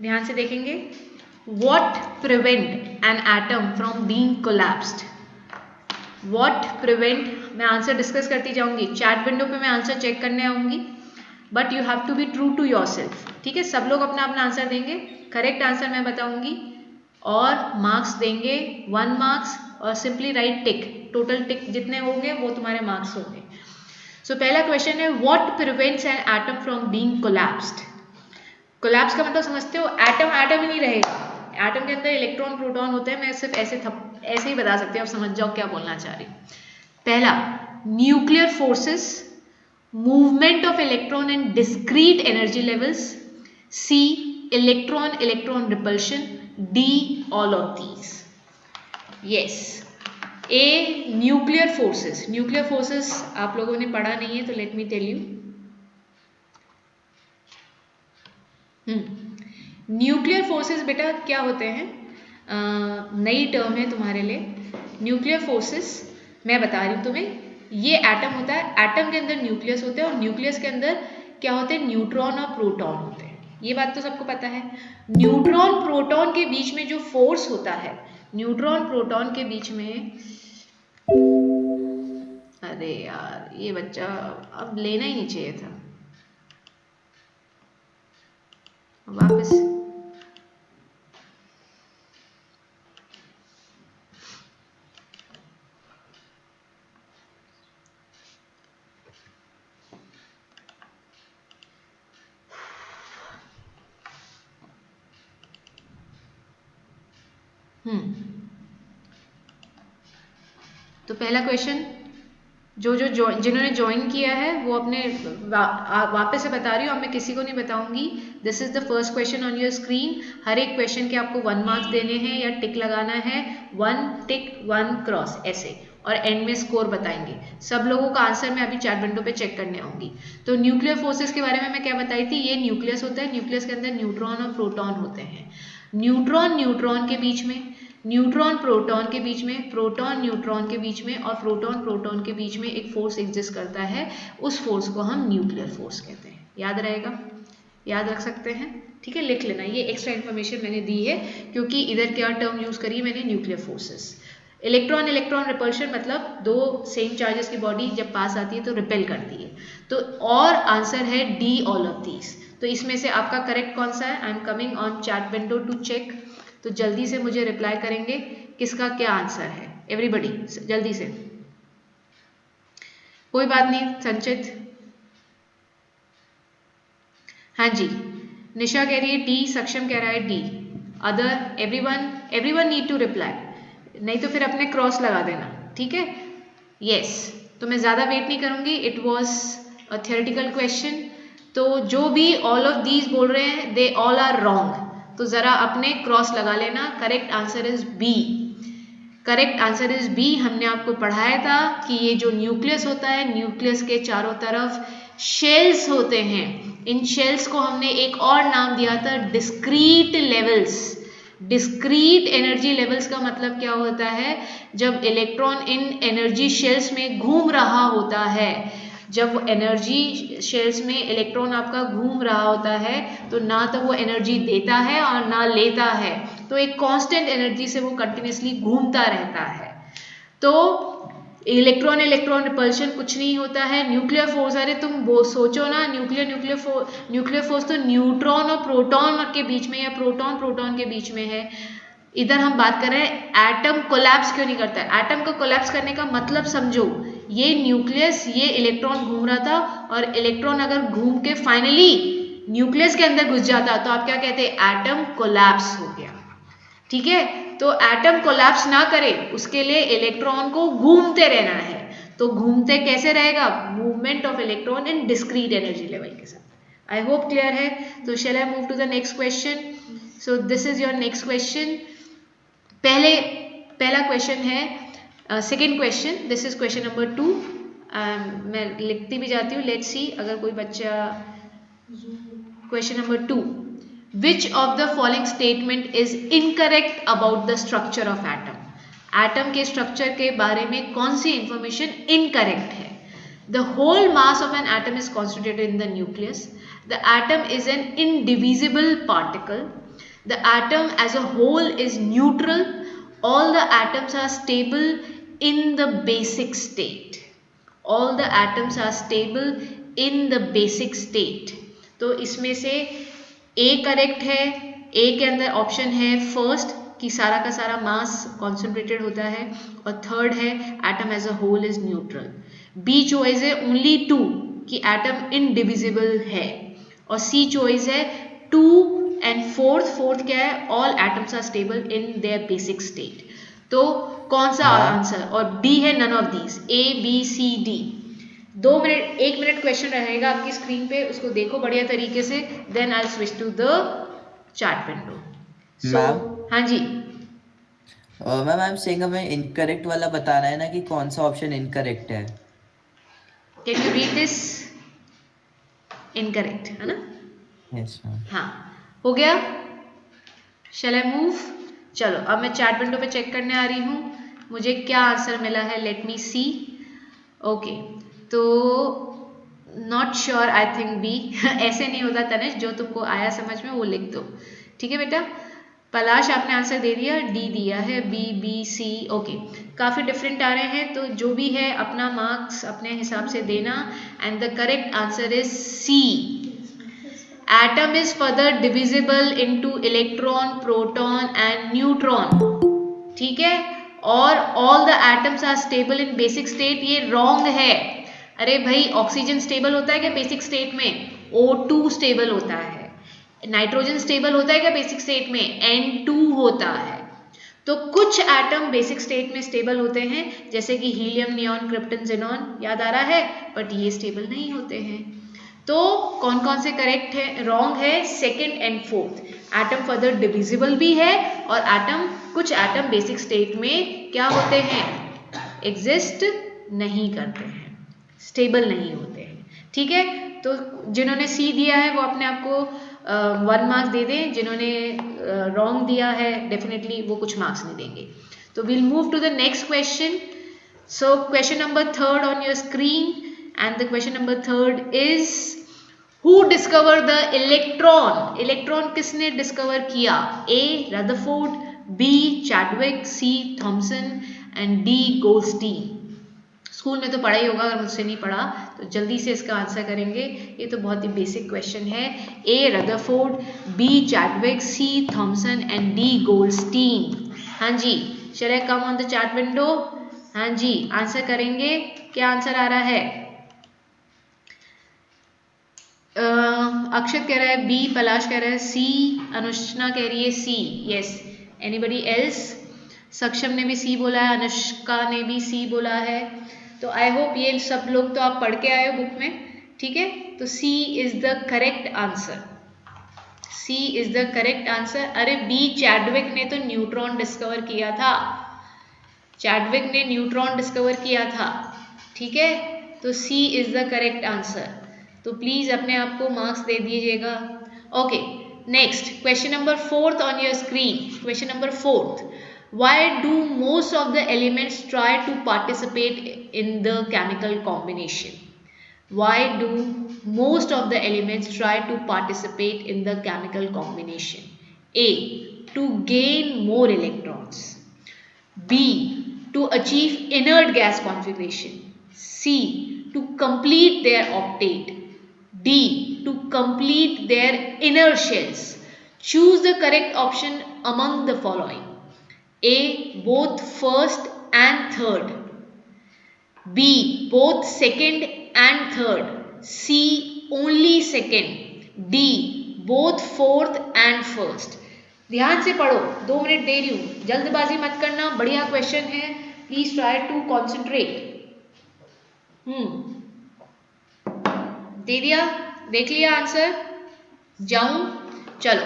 ध्यान से देखेंगे। What prevent an atom from being collapsed? What prevent, मैं आंसर डिस्कस करती जाऊंगी, चैट विंडो पे मैं आंसर चेक करने आऊंगी, but you have to be true to yourself. ठीक है, सब लोग अपना अपना आंसर देंगे, करेक्ट आंसर मैं बताऊंगी और मार्क्स देंगे 1 मार्क्स और सिंपली राइट टिक, टोटल टिक जितने होंगे वो तुम्हारे मार्क्स होंगे। सो पहला क्वेश्चन है what prevents an atom from being collapsed. Collapse का मतलब समझते हो, एटम एटम ही नहीं रहेगा, एटम के अंदर इलेक्ट्रॉन प्रोटॉन होते हैं। मैं सिर्फ ऐसे ही बता सकती हूँ, आप समझ जाओ क्या बोलना चाह रही। पहला, nuclear forces, movement of electron in discrete energy levels, C electron electron repulsion, D all of these. Yes, A nuclear forces. Nuclear forces आप लोगों ने पढ़ा नहीं है तो let me tell you. Nuclear forces बेटा क्या होते हैं, नई टर्म है तुम्हारे लिए। न्यूक्लियर फोर्सेस मैं बता रही हूँ तुम्हें, ये एटम होता है, एटम के अंदर न्यूक्लियस होते हैं और न्यूक्लियस के अंदर क्या होते हैं, न्यूट्रॉन और प्रोटॉन होते हैं। ये बात तो सबको पता है। न्यूट्रॉन प्रोटॉन के बीच में जो फोर्स होता है, न्यूट्रॉन प्रोटॉन के बीच में, अरे यार ये बच्चा अब लेना ही नहीं चाहिए था वापस। तो पहला क्वेश्चन जिन्होंने ज्वाइन किया है वो अपने वापस से बता रही हूँ, अब मैं किसी को नहीं बताऊंगी। This is the first question on your screen. हर एक क्वेश्चन के आपको 1 मार्क्स देने हैं या टिक लगाना है, 1 टिक 1 क्रॉस ऐसे, और एंड में स्कोर बताएंगे। सब लोगों का आंसर मैं अभी चैट विंडो पे चेक करने आऊंगी। तो न्यूक्लियर फोर्सेस के बारे में मैं क्या बताई थी, ये न्यूक्लियस होता है, न्यूक्लियस के अंदर न्यूट्रॉन और प्रोटॉन होते हैं। न्यूट्रॉन न्यूट्रॉन के बीच में, न्यूट्रॉन प्रोटॉन के बीच में, प्रोटॉन न्यूट्रॉन के बीच में और प्रोटॉन प्रोटॉन के बीच में एक फोर्स एग्जिस्ट करता है, उस फोर्स को हम न्यूक्लियर फोर्स कहते हैं। याद रहेगा, याद रख सकते हैं। ठीक है, लिख लेना, ये एक्स्ट्रा इन्फॉर्मेशन मैंने दी है क्योंकि इधर क्या टर्म यूज करी है मैंने, nuclear forces. Electron electron repulsion मतलब दो सेम चार्जेस की बॉडी जब पास आती है तो रिपेल करती है। तो और आंसर है डी ऑल ऑफ दीज। तो इसमें से आपका करेक्ट कौन सा है, I am coming on chat window to check. तो जल्दी से मुझे रिप्लाई करेंगे किसका क्या आंसर है, एवरीबडी जल्दी से। कोई बात नहीं संचित, हाँ जी। निशा कह रही है डी, सक्षम कह रहा है D, other everyone need to reply, नहीं तो फिर अपने क्रॉस लगा देना। ठीक है, यस। तो मैं ज़्यादा वेट नहीं करूँगी, it was a theoretical question. तो जो भी ऑल ऑफ दीज बोल रहे हैं दे ऑल आर रॉन्ग, तो ज़रा अपने क्रॉस लगा लेना। Correct answer is B, correct answer is B. हमने आपको पढ़ाया था कि ये जो न्यूक्लियस होता है, न्यूक्लियस के चारों तरफ शेल्स होते हैं। इन शेल्स को हमने एक और नाम दिया था discrete levels. Discrete energy levels का मतलब क्या होता है, जब इलेक्ट्रॉन इन एनर्जी शेल्स में घूम रहा होता है, जब एनर्जी शेल्स में इलेक्ट्रॉन आपका घूम रहा होता है तो ना तो वो एनर्जी देता है और ना लेता है, तो एक कांस्टेंट एनर्जी से वो कंटिन्यूसली घूमता रहता है। तो इलेक्ट्रॉन इलेक्ट्रॉन रिपल्शन कुछ नहीं होता है। न्यूक्लियर फोर्स, अरे तुम वो सोचो ना, न्यूक्लियर फोर्स तो न्यूट्रॉन और प्रोटॉन के बीच में या प्रोटॉन प्रोटॉन के बीच में है। इधर हम बात कर रहे हैं एटम कोलैप्स क्यों नहीं करता है। एटम को कोलैप्स करने का मतलब समझो, ये न्यूक्लियस, ये इलेक्ट्रॉन घूम रहा था और इलेक्ट्रॉन अगर घूम के फाइनली न्यूक्लियस के अंदर घुस जाता तो आप क्या कहते हैं, एटम कोलैप्स हो गया। ठीक है, तो एटम कोलैप्स ना करे उसके लिए इलेक्ट्रॉन को घूमते रहना है। तो घूमते कैसे रहेगा, movement of electron in discrete energy level के साथ। आई होप क्लियर है। तो shall I move to the next question. So this is your next question. पहला क्वेश्चन है, second question, this is question number 2। मैं लिखती भी जाती हूँ, लेट्स सी अगर कोई बच्चा। Question number 2, which of the following statement is incorrect about the structure of atom. Atom के स्ट्रक्चर के बारे में कौन सी इंफॉर्मेशन इनकरेक्ट है। The whole mass of an atom is constituted in the nucleus. The atom is an indivisible particle. The atom as a whole is neutral. All the atoms are stable in the basic state. All the atoms are stable in the basic state. तो इसमें से A correct है. A के अंदर option है first कि सारा का सारा मास कॉन्सेंट्रेटेड होता है, और थर्ड है atom as a whole is neutral. B choice है ओनली 2 कि एटम इनडिविजिबल है, और सी चॉइस है 2 एंड फोर्थ क्या है, all atoms are stable in their basic state. तो कौन सा आंसर, और डी है none of these, A B C D. 2 minute 1 minute question रहेगा आपकी स्क्रीन पे, उसको देखो बढ़िया तरीके से, then I switch to the chat window. So हाँ जी मैम आई एम सेइंग हमें इनकरेक्ट वाला बताना है ना कि कौन सा ऑप्शन इनकरेक्ट है. Can you read this. Incorrect है ना. Yes ma'am. हाँ हो गया. शैल आई मूव. चलो अब मैं चैट विंडो पे चेक करने आ रही हूँ मुझे क्या आंसर मिला है. Let me see. ओके तो not sure, I think B. ऐसे नहीं होता तनिष, जो तुमको आया समझ में वो लिख दो. ठीक है बेटा. पलाश आपने आंसर दे दिया, डी दिया है, बी बी सी. ओके काफ़ी डिफरेंट आ रहे हैं, तो जो भी है अपना मार्क्स अपने हिसाब से देना. And the correct answer is C. Atom is further divisible into electron, proton and neutron. ठीक है. और all the atoms are stable in basic state, ये रॉन्ग है. अरे भाई ऑक्सीजन स्टेबल होता है क्या बेसिक स्टेट में? O2 स्टेबल होता है. नाइट्रोजन स्टेबल होता है क्या बेसिक स्टेट में? N2 होता है. तो कुछ एटम बेसिक स्टेट में स्टेबल होते हैं, जैसे कि हीलियम, नियॉन, क्रिप्टन, ज़ेनॉन, याद आ रहा है, बट ये स्टेबल नहीं होते हैं. तो कौन कौन से करेक्ट है, रॉन्ग है second and fourth. Atom further divisible भी है, और एटम कुछ एटम बेसिक स्टेट में क्या होते हैं, एग्जिस्ट नहीं करते हैं, स्टेबल नहीं होते हैं. ठीक है. तो जिन्होंने सी दिया है वो अपने आप को 1 मार्क्स दे दें, जिन्होंने रॉन्ग दिया है डेफिनेटली वो कुछ मार्क्स नहीं देंगे. तो will move to the next question. So question number 3 on your screen, and the question number 3 is who discovered the electron. Electron किसने डिस्कवर किया? A Rutherford, B Chadwick, C Thomson and D Goldstein. School में तो पढ़ा ही होगा, अगर मुझसे नहीं पढ़ा तो जल्दी से इसका आंसर करेंगे. ये तो बहुत ही बेसिक क्वेश्चन है. A Rutherford, B Chadwick, C Thomson and D Goldstein. हाँ जी shall I come on the chat window. हाँ जी आंसर करेंगे. क्या आंसर आ रहा है? अक्षत कह रहा है बी, पलाश कह रहा है सी, अनुष्ना कह रही है सी. यस. Anybody else? सक्षम ने भी सी बोला है, अनुष्का ने भी सी बोला है. तो आई होप ये सब लोग तो आप पढ़ के आए हो बुक में. ठीक है. तो C is the correct answer. C is the correct answer. अरे बी चैडविक ने तो न्यूट्रॉन डिस्कवर किया था. चैडविक ने न्यूट्रॉन डिस्कवर किया था. ठीक है. तो C is the correct answer. तो प्लीज अपने आप को मार्क्स दे दीजिएगा. Okay next question number 4 on your screen. Question number 4. Why do most of the elements try to participate in the chemical combination? Why do most of the elements try to participate in the chemical combination? A. To gain more electrons. B. To achieve inert gas configuration. C. To complete their octet. D. To complete their inner shells. Choose the correct option among the following. A. Both first and third. B. Both second and third. C. Only second. D. Both fourth and first. ध्यान से पढ़ो, 2 minute दे रही हूँ, जल्दबाजी मत करना. बढ़िया question है, प्लीज ट्राई टू कॉन्सेंट्रेट. दे दिया, देख लिया आंसर. जाऊं? चलो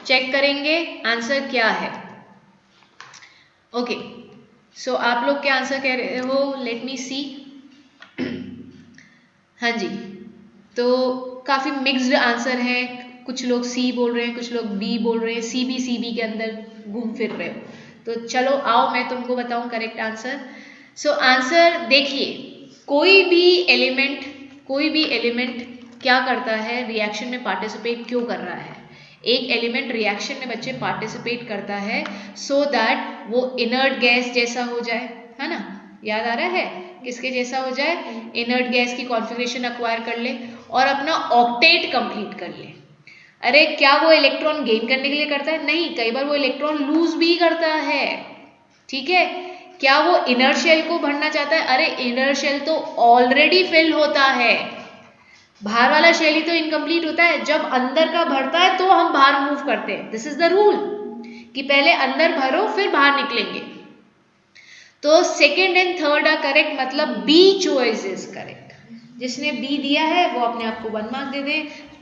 चेक करेंगे आंसर क्या है. ओके सो आप लोग क्या आंसर कह रहे हो? लेट मी सी. हाँ जी तो काफ़ी मिक्स्ड आंसर है. कुछ लोग सी बोल रहे हैं, कुछ लोग बी बोल रहे हैं. सी बी के अंदर घूम फिर रहे हो. तो चलो आओ मैं तुमको बताऊं करेक्ट आंसर. सो आंसर देखिए, कोई भी एलिमेंट क्या करता है, रिएक्शन में पार्टिसिपेट क्यों कर रहा है? एक एलिमेंट रिएक्शन में बच्चे पार्टिसिपेट करता है सो दैट वो इनर्ट गैस जैसा हो जाए, है ना, याद आ रहा है, किसके जैसा हो जाए, इनर्ट गैस की कॉन्फ़िगरेशन एक्वायर कर ले और अपना ऑक्टेट कंप्लीट कर ले। अरे क्या वो इलेक्ट्रॉन गेन करने के लिए करता है? नहीं, कई बार वो इलेक्ट्रॉन लूज भी करता है, ठीक है। क्या वो इनर शेल को भरना चाहता है? अरे इनर शेल तो ऑलरेडी फिल होता है, बाहर वाला शेल ही तो इनकम्प्लीट होता है, जब अंदर का भरता है तो हम बाहर मूव करते हैं। दिस इज द रूल कि पहले अंदर भरो फिर बाहर निकलेंगे। तो second and third are correct, मतलब बी चॉइस इज करेक्ट। जिसने बी दिया है वो अपने आप को 1 मार्क दे दे,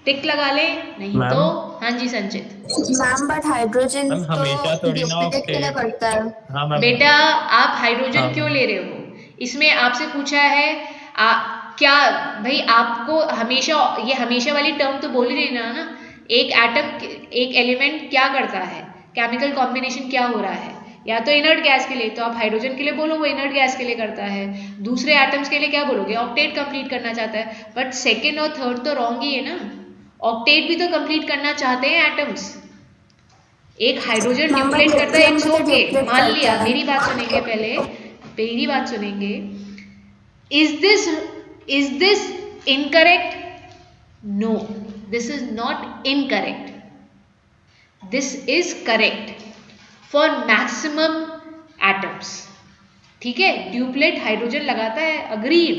टिक लगा ले, नहीं तो हाँ जी संचित। मैम बट हाइड्रोजन मैम तो हमेशा थोड़ी ना ड्यूप्लीकेट के लिए ऑक्टेट। करता है। हाँ मैम। बेटा आप हाइड्रोजन हाँ क्यों मैम। ले रहे हो? इसमें आपसे पूछा है क्या भाई आपको हमेशा, ये हमेशा वाली टर्म तो बोल ही नहीं ना, एक एटम एक एलिमेंट क्या करता है, केमिकल कॉम्बिनेशन क्या हो रहा है, या तो इनर्ट गैस के लिए, तो आप हाइड्रोजन के लिए बोलो वो इनर्ट गैस के लिए करता है, दूसरे एटम्स के लिए क्या बोलोगे, ऑक्टेट कंप्लीट करना चाहता है। बट सेकेंड और थर्ड तो रॉन्ग ही है ना, ऑक्टेट भी तो कंप्लीट करना चाहते हैं एटम्स। एक हाइड्रोजन मैम बट ड्यूप्लेट करता है, लिथियम इट्स भी तो ओके, ड्यूप्लीकेट मान करता लिया, है। मेरी बात सुनेंगे पहले, मेरी बात सुनेंगे। Is this incorrect? No, this is not incorrect, this is correct for maximum atoms, ठीक है। ड्यूप्लेट हाइड्रोजन लगाता है, अग्रीड,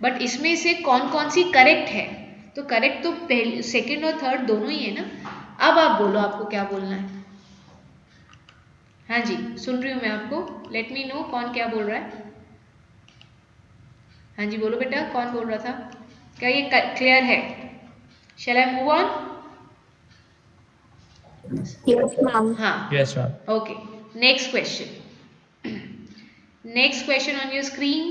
बट इसमें से कौन कौन सी करेक्ट है? तो करेक्ट तो पहले सेकेंड और थर्ड दोनों ही है ना। अब आप बोलो आपको क्या बोलना है। हाँ जी सुन रही हूँ मैं आपको, लेट मी नो कौन क्या बोल रहा है। हाँ जी बोलो बेटा, कौन बोल रहा था? क्या ये क्लियर है? Shall I move on? Yes ma'am. हाँ yes ma'am. Okay, next question, next question on your screen.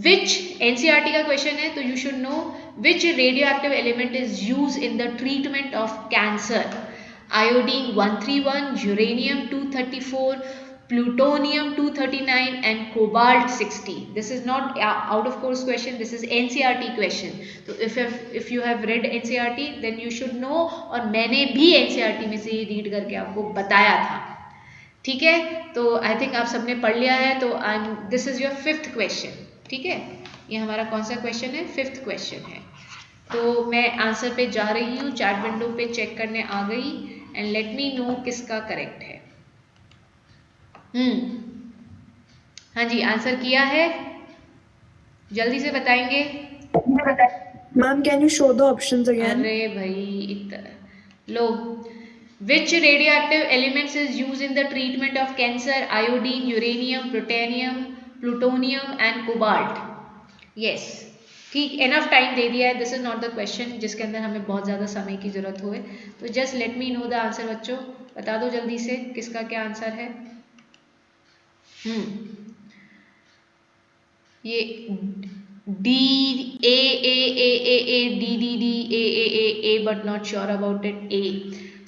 Which NCERT का क्वेश्चन है, तो you should know which radioactive element is use in the treatment of cancer? Iodine 131, uranium 234, plutonium 239 and cobalt 60. This is not out of course question, this is NCERT question. तो if you have read NCERT then you should know, और मैंने भी NCERT में से read करके आपको बताया था, ठीक है। तो आई थिंक आप सबने पढ़ लिया है, तो this is your 5th question, ठीक है। ये हमारा कौन सा क्वेश्चन है? 5th क्वेश्चन है। तो मैं आंसर पे जा रही हूँ, चैट विंडो पे चेक करने आ गई, एंड लेट मी नो किसका करेक्ट है। हाँ जी आंसर किया है, जल्दी से बताएंगे। Ma'am can you show the options again? अरे भाई लो, which radioactive elements is use in the treatment of cancer? Iodine, uranium, plutonium and cobalt. Yes ठीक, एनफ टाइम दे दिया है, this is not the question जिसके अंदर हमें बहुत ज़्यादा समय की जरूरत हो, तो just let me know the answer. बच्चों बता दो जल्दी से किसका क्या आंसर है। ये D A D D D A but not sure about it A.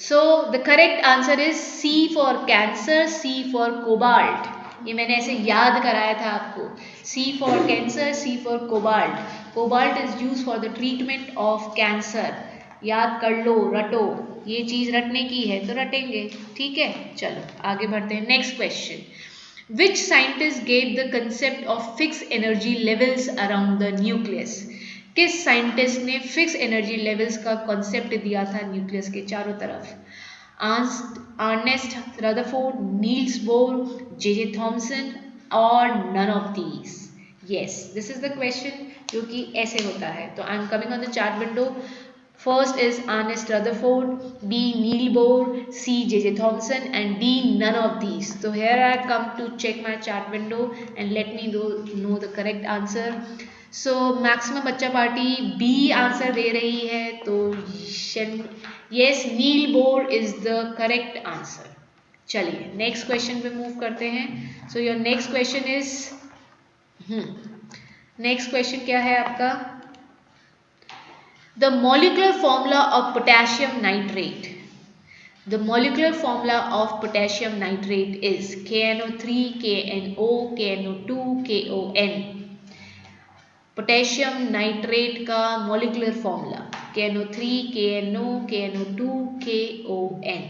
So the correct answer is C for cancer, C for cobalt. ये मैंने ऐसे याद कराया था आपको, C for cancer, C for cobalt. Cobalt is use for the treatment of cancer. याद कर लो, रटो, ये चीज रटने की है तो रटेंगे, ठीक है। चलो आगे बढ़ते हैं, next question. Which scientist gave the concept of fixed energy levels around the nucleus? किस साइंटिस्ट ने फिक्स एनर्जी लेवल्स का कॉन्सेप्ट दिया था न्यूक्लियस के चारों तरफ? Ernest Rutherford, Niels Bohr, J Thomson और none of these? Yes this is the question, जो कि ऐसे होता है। तो I am coming on the chat window. First is Ernest Rutherford, B. Neil Bohr, C. J.J. Thomson and D. none of these. So here I come to check my chat window and let me know the correct answer. So maximum बच्चा party B answer दे रही है, तो yes Neil Bohr is the correct answer. चलिए next question पे move करते हैं। So your next question is next question क्या है आपका? The molecular formula of potassium nitrate. The molecular formula of potassium nitrate is KNO3, KNO, KNO2, KON. Potassium nitrate का molecular formula KNO3 KNO KNO2 KON।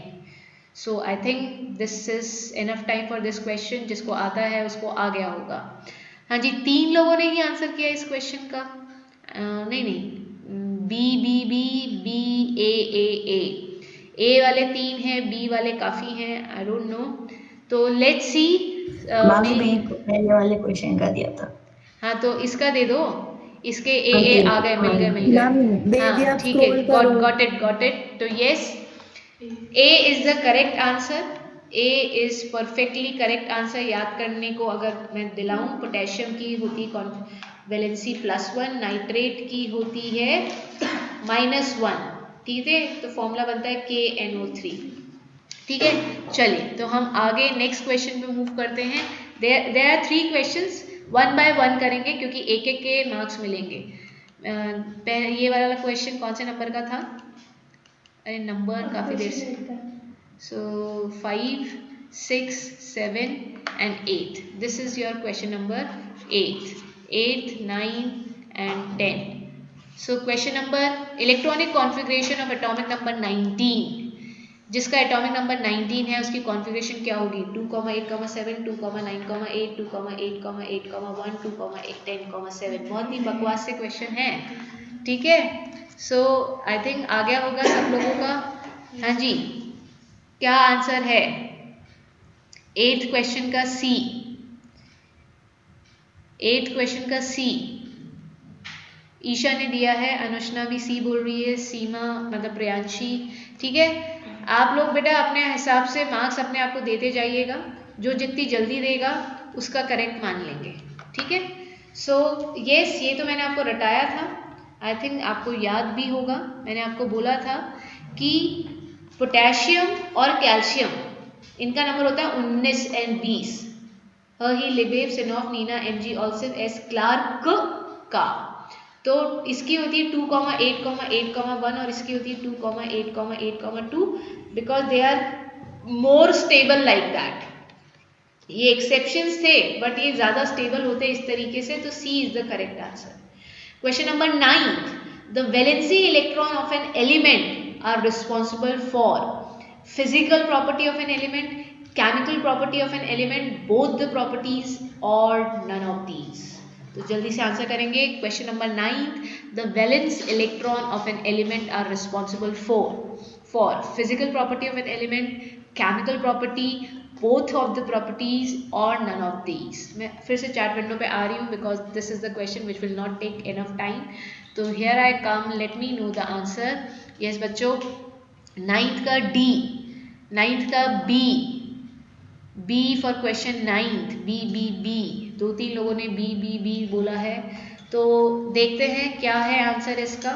So I think this is enough time for this question. जिसको आता है उसको आ गया होगा। हाँ जी, 3 लोगों ने ही आंसर किया इस क्वेश्चन का। नहीं, बी बी बी बी ए वाले 3 हैं, बी वाले काफ़ी हैं, आई डोंट नो। तो लेट्स सी। मैम बी पहले वाले क्वेश्चन का दिया था। हाँ तो इसका दे दो, इसके हाँ, ए आ गए, मिल गए मैम दे दिया, हाँ ठीक है, scroll करो। Got it. तो yes, A is the correct answer. A is perfectly correct answer. याद करने को अगर मैं दिलाऊं, पोटेशियम की होती वैलेंसी +1, नाइट्रेट की होती है -1, ठीक है। तो फॉर्मूला बनता है KNO3, ठीक है। चलिए तो हम आगे नेक्स्ट क्वेश्चन पे मूव करते हैं। देयर आर 3 क्वेश्चंस, 1 बाय 1 करेंगे क्योंकि एक एक के मार्क्स मिलेंगे। ये वाला क्वेश्चन कौन से नंबर का था? अरे नंबर काफ़ी देर से, सो 5, 6, 7 and 8. This is your question number 8, 9 and 10. So question number, electronic configuration of atomic number 19। जिसका एटॉमिक नंबर 19 है उसकी कॉन्फ़िगरेशन क्या होगी? 2,8,7, 2,9,8, 2,8,8,1, 2,10,7। बहुत ही बकवास से क्वेश्चन है, ठीक है। सो आई थिंक आ गया होगा सब लोगों का। हाँ जी, क्या आंसर है 8th क्वेश्चन का? सी। 8th क्वेश्चन का सी ईशा ने दिया है, अनुष्णा भी सी बोल रही है, सीमा मतलब प्रियांशी, ठीक है। आप लोग बेटा अपने हिसाब से मार्क्स अपने आप को देते जाइएगा, जो जितनी जल्दी देगा उसका करेक्ट मान लेंगे, ठीक है। सो यस, ये तो मैंने आपको रटाया था, आई थिंक आपको याद भी होगा। मैंने आपको बोला था कि पोटेशियम और कैल्शियम इनका नंबर होता है 19 और 20। ही लिबेव सिनॉफ नीना MG ऑल्सिव एस क्लार्क का। तो इसकी होती है 2,8,8,1 और इसकी होती है 2,8,8,2 because they are more stable like that. ये एक्सेप्शंस थे बट ये ज़्यादा स्टेबल होते इस तरीके से, तो C is the correct answer. Question number 9, the valency electron of an element are responsible for physical property of an element, chemical property of an element, both the properties और none of these. तो जल्दी से answer करेंगे। Question number 9, the valence electron of an element are responsible for physical property of an element, chemical property, both of the properties or none of these। मैं फिर से chat window पे आ रही हूँ because this is the question which will not take enough time। तो here I come, let me know the answer। yes बच्चों, 9th का D, 9th का B for question 9th, B 2-3 लोगों ने B बोला है। तो देखते हैं क्या है आंसर इसका।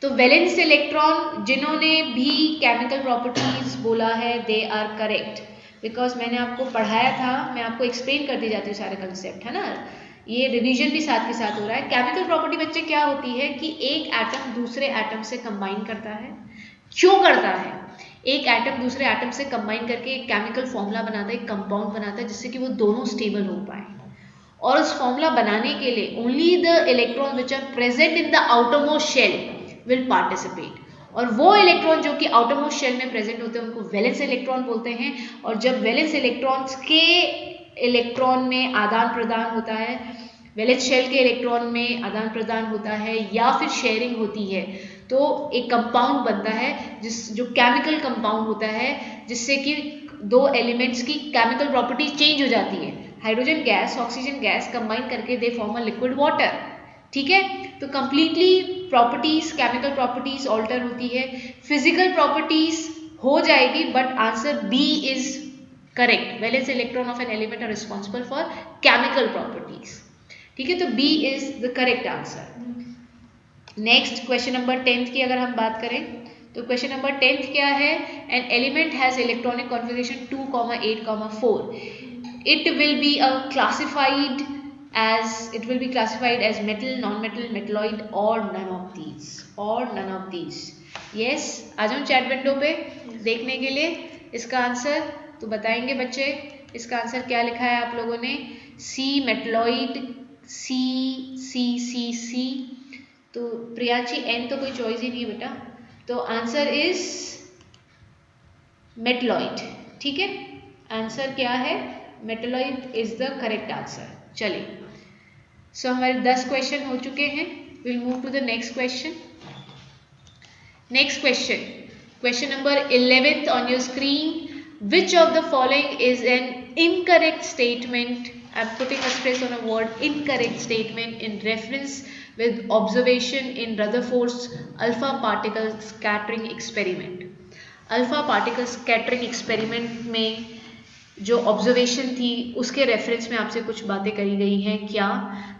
तो वैलेंस इलेक्ट्रॉन जिन्होंने भी केमिकल प्रॉपर्टीज बोला है दे आर करेक्ट, बिकॉज मैंने आपको पढ़ाया था, मैं आपको एक्सप्लेन करती जाती हूँ सारे कंसेप्ट, है ना। ये रिवीजन भी साथ के साथ हो रहा है। केमिकल प्रॉपर्टी बच्चे क्या होती है कि एक एटम दूसरे एटम से कंबाइन करता है। क्यों करता है? एक एटम दूसरे एटम से कंबाइन करके एक केमिकल फॉर्मूला बनाता है, एक कंपाउंड बनाता है जिससे कि वो दोनों स्टेबल हो पाए। और उस फॉर्मूला बनाने के लिए only the electron which are present in the outermost shell will participate, और वो इलेक्ट्रॉन जो कि आउटरमोस्ट शेल में प्रेजेंट होते हैं उनको वैलेंस इलेक्ट्रॉन बोलते हैं। और जब वैलेंस इलेक्ट्रॉन्स के इलेक्ट्रॉन में आदान प्रदान होता है, वैलेंस शेल के इलेक्ट्रॉन में आदान प्रदान होता है या फिर शेयरिंग होती है, तो एक कंपाउंड बनता है जो केमिकल कंपाउंड होता है, जिससे कि दो एलिमेंट्स की केमिकल प्रॉपर्टी चेंज हो जाती है। Hydrogen gas, oxygen gas combine करके they form a liquid water, ठीक है। तो completely properties, chemical properties alter होती है, फिजिकल प्रॉपर्टीज हो जाएगी, but answer B is correct. Valence electron of an element are responsible for chemical properties, ठीक है। तो B is the correct answer. Next question number 10th की अगर हम बात करें तो क्वेश्चन नंबर 10th क्या है? An element has electronic configuration 2,8,4। it will be classified as metal, non-metal, metalloid or none of these। yes, आ जाऊँ चैट विंडो पे देखने के लिए इसका आंसर। तो बताएंगे बच्चे इसका आंसर क्या लिखा है आप लोगों ने? सी मेटलॉइड सी। तो प्रियांशी एन तो कोई चॉइस ही नहीं बेटा, तो आंसर इज मेटलॉइड। ठीक है, आंसर क्या है? Metalloid is the correct answer. चलिए, सो हमारे 10 क्वेश्चन हो चुके हैं। Will move to the next question. Next question, question number 11th on your screen. Which of the following is an incorrect statement? I'm putting a stress on a word incorrect statement in reference with observation in Rutherford's alpha particle scattering experiment. Alpha particle scattering experiment में जो observation थी उसके reference में आपसे कुछ बातें करी गई हैं। क्या?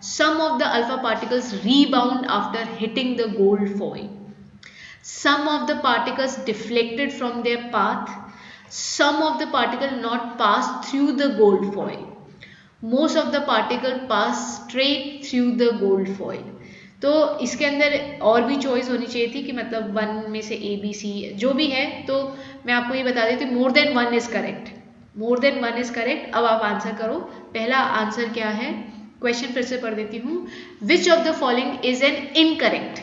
Some of the alpha particles rebound after hitting the gold foil, some of the particles deflected from their path, some of the particle not passed through the gold foil, most of the particle pass straight through the gold foil। तो इसके अंदर और भी choice होनी चाहिए थी कि मतलब 1 में से A B C जो भी है। तो मैं आपको ये बता देती हूँ, more than 1 is correct, more than 1 is correct. अब आप आंसर करो। पहला आंसर क्या है? क्वेश्चन फिर से पढ़ देती हूँ। विच of the following is an incorrect?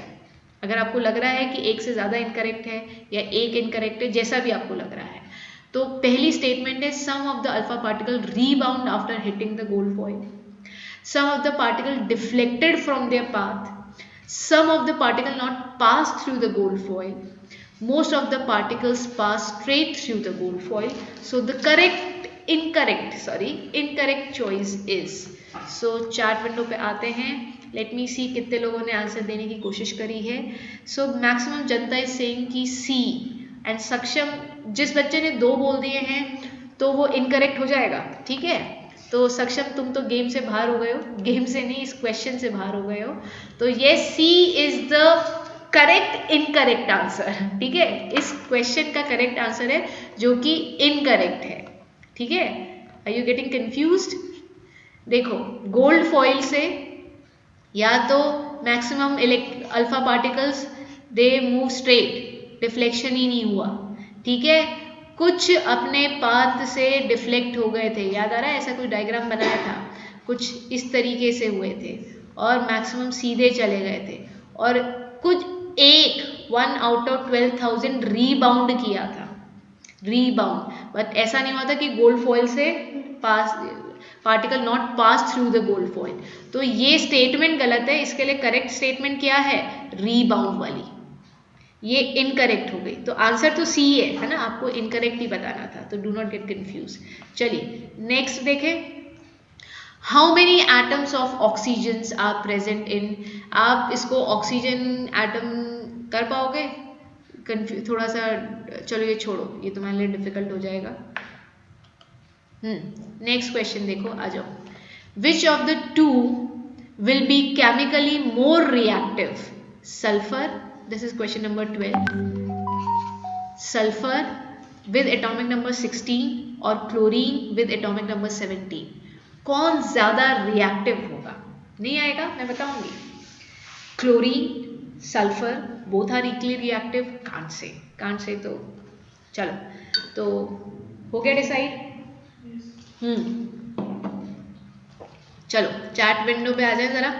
अगर आपको लग रहा है कि एक से ज़्यादा इनकरेक्ट है या एक इनकरेक्ट है, जैसा भी आपको लग रहा है, तो पहली स्टेटमेंट है some of the alpha particle rebound after hitting the gold foil, some of the particle deflected from their path, some of the particle not pass through the gold foil, most of the particles pass straight through the gold foil। So the incorrect choice is, so chart window पे आते हैं। Late me सी कितने लोगों ने answer देने की कोशिश करी है। So maximum Janata is saying कि सी, एंड सक्षम, जिस बच्चे ने 2 बोल दिए हैं तो वो इनकरेक्ट हो जाएगा। ठीक है, तो सक्षम तुम तो गेम से बाहर हो गए हो, गेम से नहीं इस क्वेश्चन से बाहर हो गए हो। तो ये C is the correct incorrect answer. ठीक है, इस क्वेश्चन का करेक्ट आंसर है जो कि इनकरेक्ट है। ठीक है, आर यू गेटिंग कंफ्यूज्ड? देखो, गोल्ड फॉइल से या तो maximum alpha particles they move straight, deflection ही नहीं हुआ। ठीक है, कुछ अपने पाथ से डिफ्लेक्ट हो गए थे, याद आ रहा है? ऐसा कुछ डायग्राम बनाया था, कुछ इस तरीके से हुए थे, और मैक्सिमम सीधे चले गए थे, और कुछ 1 आउट ऑफ 12,000 रीबाउंड किया था, रीबाउंड। बट ऐसा नहीं हुआ था कि गोल्ड फॉइल से particle not pass through the gold foil. तो ये स्टेटमेंट गलत है। इसके लिए करेक्ट स्टेटमेंट क्या है? रीबाउंड वाली। ये इनकरेक्ट हो गई, तो आंसर तो सी है ना? आपको इनकरेक्ट ही बताना था, तो डू नॉट गेट कंफ्यूज। चलिए नेक्स्ट देखें। How many atoms of oxygen are present in, आप इसको ऑक्सीजन एटम कर पाओगे? थोड़ा सा, चलो ये छोड़ो, ये तुम्हारे लिए डिफिकल्ट हो जाएगा। नेक्स्ट क्वेश्चन देखो, आ जाओ। विच of the two will be chemically more reactive? Sulphur, this is question number 12, sulfur with atomic number 16 और chlorine with atomic number 17। कौन ज्यादा रिएक्टिव होगा? नहीं आएगा, मैं बताऊंगी। Chlorine, sulphur, both are equally reactive. Can't say तो चलो, तो हो गया डिसाइड। चलो चैट विंडो पे आ जाए जरा।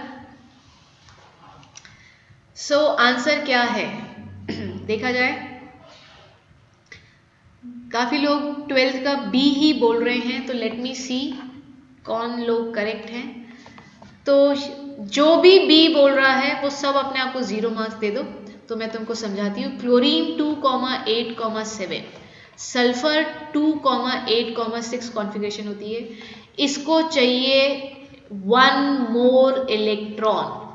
सो आंसर क्या है देखा जाए। काफी लोग 12th का बी ही बोल रहे हैं, तो लेट मी सी कौन लोग करेक्ट हैं। तो जो भी बी बोल रहा है वो सब अपने आप को 0 मार्क्स दे दो। तो मैं तुमको समझाती हूँ। क्लोरीन 2,8,7, सल्फर 2,8,6 कॉन्फ़िगरेशन होती है। इसको चाहिए 1 मोर इलेक्ट्रॉन,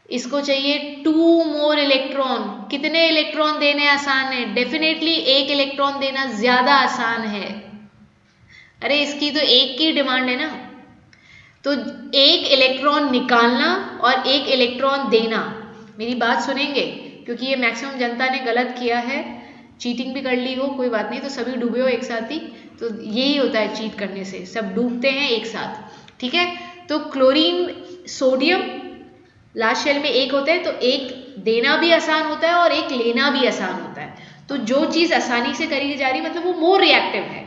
इसको चाहिए 2 मोर इलेक्ट्रॉन। कितने इलेक्ट्रॉन देने आसान है? डेफिनेटली 1 इलेक्ट्रॉन देना ज्यादा आसान है। अरे इसकी तो 1 की डिमांड है ना, तो 1 इलेक्ट्रॉन निकालना और 1 इलेक्ट्रॉन देना। मेरी बात सुनेंगे? क्योंकि ये मैक्सिमम जनता ने गलत किया है, चीटिंग भी कर ली हो, कोई बात नहीं, तो सभी डूबे हो एक साथ ही। तो यही होता है चीट करने से, सब डूबते हैं एक साथ। ठीक है, तो क्लोरीन, सोडियम लास्ट शेल में 1 होता है, तो 1 देना भी आसान होता है और 1 लेना भी आसान होता है। तो जो चीज आसानी से करी जा रही मतलब वो मोर रिएक्टिव है।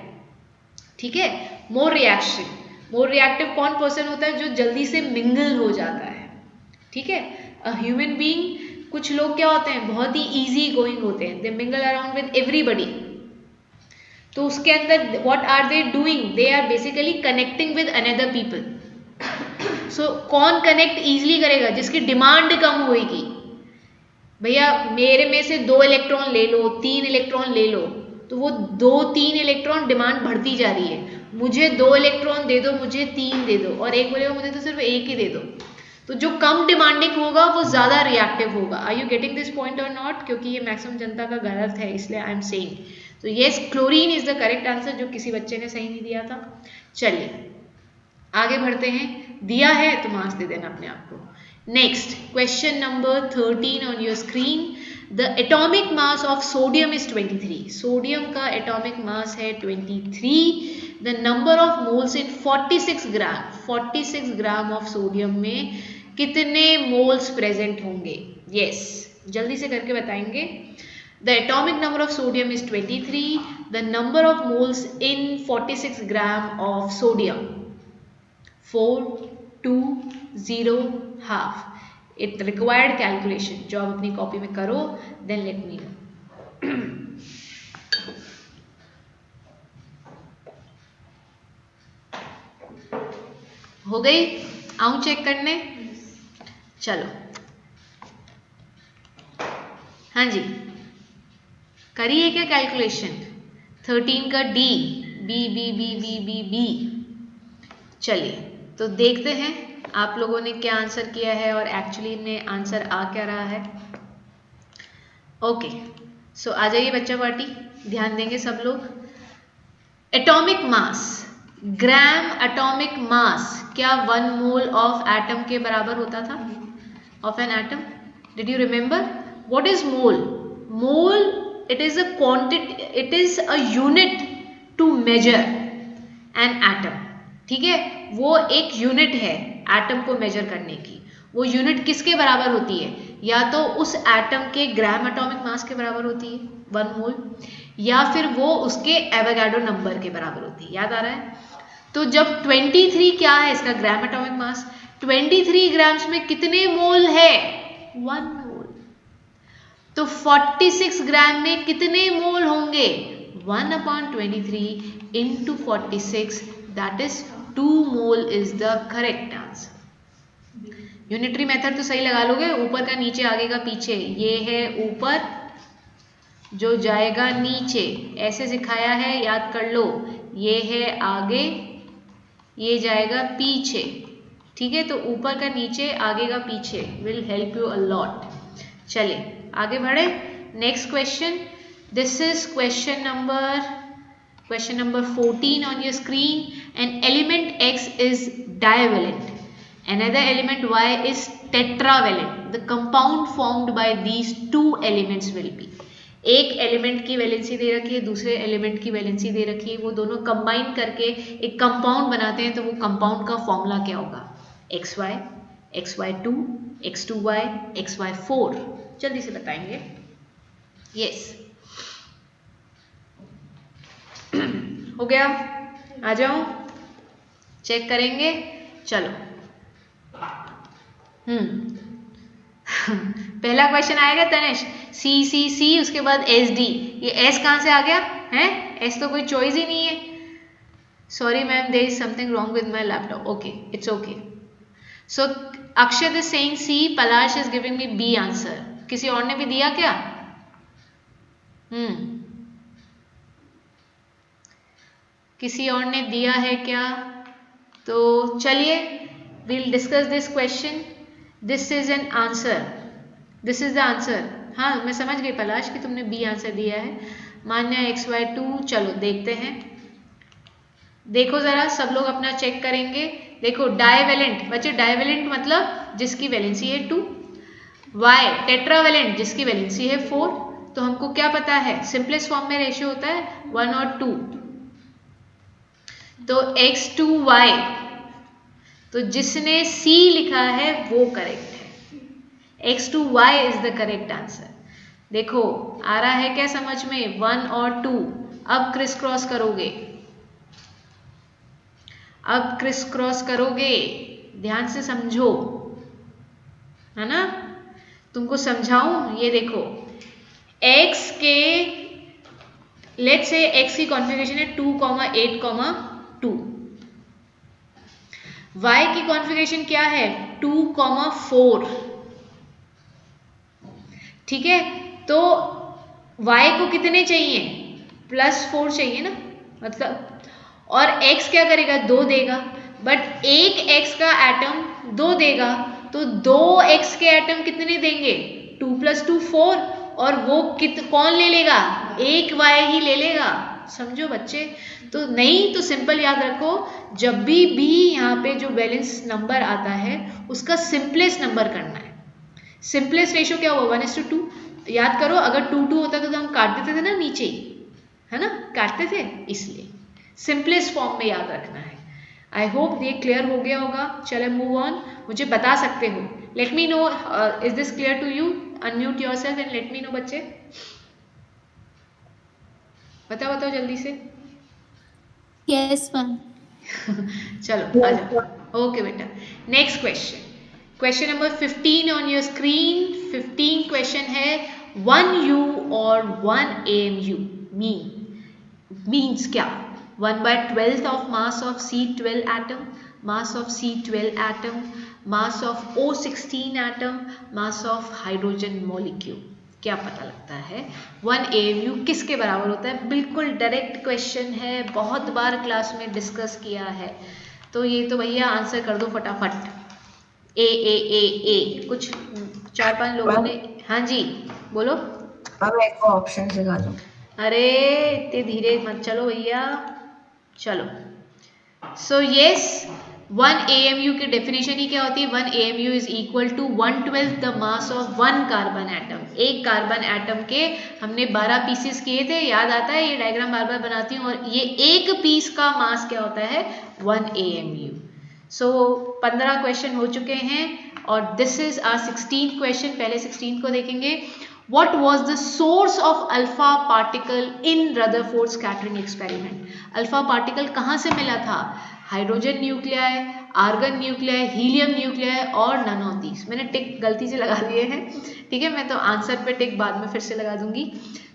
ठीक है, मोर रिएक्शन। मोर रिएक्टिव कौन पर्सन होता है? जो जल्दी से मिंगल हो जाता है, ठीक है। अ ह्यूमन बीइंग, कुछ लोग क्या होते हैं, बहुत ही इजी गोइंग होते हैं, they mingle around with everybody. तो उसके अंदर what are they doing, they are basically connecting with another people. So कौन कनेक्ट इजीली करेगा? जिसकी डिमांड कम होगी। भैया मेरे में से 2 इलेक्ट्रॉन ले लो, 3 इलेक्ट्रॉन ले लो, तो वो 2-3 इलेक्ट्रॉन डिमांड बढ़ती जा रही है। मुझे 2 इलेक्ट्रॉन दे दो, मुझे 3 दे दो, और एक बोलेगा मुझे तो सिर्फ 1 ही दे दो। तो जो कम डिमांडिंग होगा वो ज्यादा रिएक्टिव होगा। Are you getting this point और नॉट? क्योंकि ये मैक्सिमम जनता का गलत है, इसलिए आई एम सेइंग। तो yes, chlorine is the correct answer, जो किसी बच्चे ने सही नहीं दिया था। चलिए आगे बढ़ते हैं, दिया है तो मार्क्स दे देना अपने आप को। Next question number 13 on your screen. The atomic mass of sodium is 23। Sodium का एटॉमिक मास है 23। The number of moles in 46 gram, 46 gram of sodium में कितने मोल्स प्रेजेंट होंगे? यस, जल्दी से करके बताएंगे। The atomic number of sodium is 23, the number of moles in 46 gram of sodium 4, 2, 0, half. It required calculation, जो आप अपनी कॉपी में करो, देन लेट मी नो। हो गई? आऊं चेक करने? चलो, हाँ जी, करिए क्या कैलकुलेशन? 13 का D, B B B B B B. चलिए तो देखते हैं आप लोगों ने क्या आंसर किया है और एक्चुअली में आंसर आ क्या रहा है। ओके, सो आ जाइए बच्चा पार्टी, ध्यान देंगे सब लोग। एटॉमिक मास, ग्राम एटॉमिक मास क्या 1 मोल ऑफ एटम के बराबर होता था? Of an atom, did you remember what is mole? Mole, it is a quantity, it is a unit to measure an atom, ठीक है। वो एक यूनिट है एटम को मेजर करने की। वो यूनिट किसके बराबर होती है? या तो उस एटम के ग्राम एटॉमिक मास के बराबर होती है 1 मोल, या फिर वो उसके एवोगाड्रो नंबर के बराबर होती है। याद आ रहा है? तो जब 23 क्या है इसका ग्राम एटॉमिक मास, 23 ग्राम्स में कितने मोल है? 1 मोल। तो 46 ग्राम में कितने मोल होंगे? 1/23 into 46, that is 2 mole is the correct answer. Unitary method तो सही लगा लोगे, ऊपर का नीचे, आगे का पीछे। ये है ऊपर जो जाएगा नीचे, ऐसे सिखाया है, याद कर लो। ये है आगे, ये जाएगा पीछे, ठीक है। तो ऊपर का नीचे, आगे का पीछे will help you a lot. चलिए आगे बढ़े। Next question, this is question number 14 on your screen. An element X is divalent, another element Y is tetravalent. The compound formed by these two elements will be. एक element की valency दे रखी है, दूसरे element की valency दे रखी है, वो दोनों कंबाइन करके एक कंपाउंड बनाते हैं। तो वो कंपाउंड का फॉर्मूला क्या होगा? XY, XY2, X2Y, XY4। जल्दी से बताएंगे। यस, हो गया? आ जाओ, चेक करेंगे। चलो, पहला क्वेश्चन आएगा तनिष, सी सी सी, उसके बाद एस डी। ये एस कहाँ से आ गया है? एस तो कोई चॉइस ही नहीं है। Sorry ma'am, there is something wrong with my laptop. Okay, it's okay. So Akshat is saying C, Palash is giving me B answer. किसी और ने भी दिया क्या? किसी और ने दिया है क्या? तो चलिए, we'll discuss this question. This is an answer. This is the answer. हाँ, मैं समझ गई पलाश कि तुमने बी आंसर दिया है। मान्या XY2। चलो देखते हैं, देखो जरा सब लोग अपना चेक करेंगे। देखो डाइवेलेंट, बच्चे डाइवेलेंट मतलब जिसकी वैलेंसी है 2, वाई टेट्रावेलेंट जिसकी वैलेंसी है 4। तो हमको क्या पता है, सिंपलेस्ट फॉर्म में रेशियो होता है 1 और 2। तो X2Y, तो जिसने C लिखा है वो करेक्ट है। X2Y is the correct answer. देखो आ रहा है क्या समझ में? 1 और 2। अब क्रिस क्रॉस करोगे, अब क्रिस क्रॉस करोगे, ध्यान से समझो, है ना, तुमको समझाऊं, ये देखो x के लेट्स से x की कॉन्फ़िगरेशन है 2,8,2, y की कॉन्फ़िगरेशन क्या है 2,4, ठीक है, तो y को कितने चाहिए +4 चाहिए ना, मतलब, और x क्या करेगा 2 देगा, बट एक x का एटम 2 देगा, तो 2 x के एटम कितने देंगे 2 + 2 4, और वो कौन ले लेगा, एक y ही ले लेगा, समझो बच्चे। तो नहीं तो सिंपल याद रखो, जब भी यहाँ पे जो बैलेंस नंबर आता है उसका सिंपलेस्ट नंबर करना है। सिंपलेस्ट रेशियो क्या हुआ 1:2, याद करो, अगर 2:2 होता तो हम काट देते थे ना नीचे ही, है ना, काटते थे, इसलिए सिंपलेस्ट फॉर्म में याद रखना है। आई होप ये क्लियर हो गया होगा। चले मूव ऑन, मुझे बता सकते हो, let me know is this clear to you, unmute yourself and let me know बच्चे, बताओ जल्दी से। Yes ma'am. चलो आ जाओ, ओके बेटा। Next question, question number 15 on your screen. 15 question है 1 U और 1 AMU means क्या, 1/12 of mass of C12 atom, mass of C12 atom, mass of O16 atom, mass of hydrogen molecule। क्या पता लगता है 1 AMU किसके बराबर होता है? बिल्कुल डायरेक्ट क्वेश्चन है, बहुत बार क्लास में डिस्कस किया है, तो ये तो भैया आंसर कर दो फटाफट। ए कुछ 4-5 लोगों ने, हाँ जी बोलो। अब एक को ऑप्शन दिखा दो। अरे इतने धीरे मत चलो भैया, चलो। सो यस, 1 AMU की डेफिनेशन ही क्या होती है, 1 AMU is equal to 1/12 the mass of 1 carbon atom. एक कार्बन एटम के हमने 12 पीसेस किए थे, याद आता है, ये डायग्राम बार बार बनाती हूँ, और ये एक पीस का मास क्या होता है 1 AMU। सो 15 क्वेश्चन हो चुके हैं और this is our 16th question. पहले 16 को देखेंगे। What was the source of alpha particle in Rutherford scattering experiment? Alpha particle कहाँ से मिला था? Hydrogen nuclei, argon nuclei, helium nuclei और नन ऑफ दीज। मैंने टिक गलती से लगा दिए हैं, ठीक है, मैं तो आंसर पे टिक बाद में फिर से लगा दूंगी।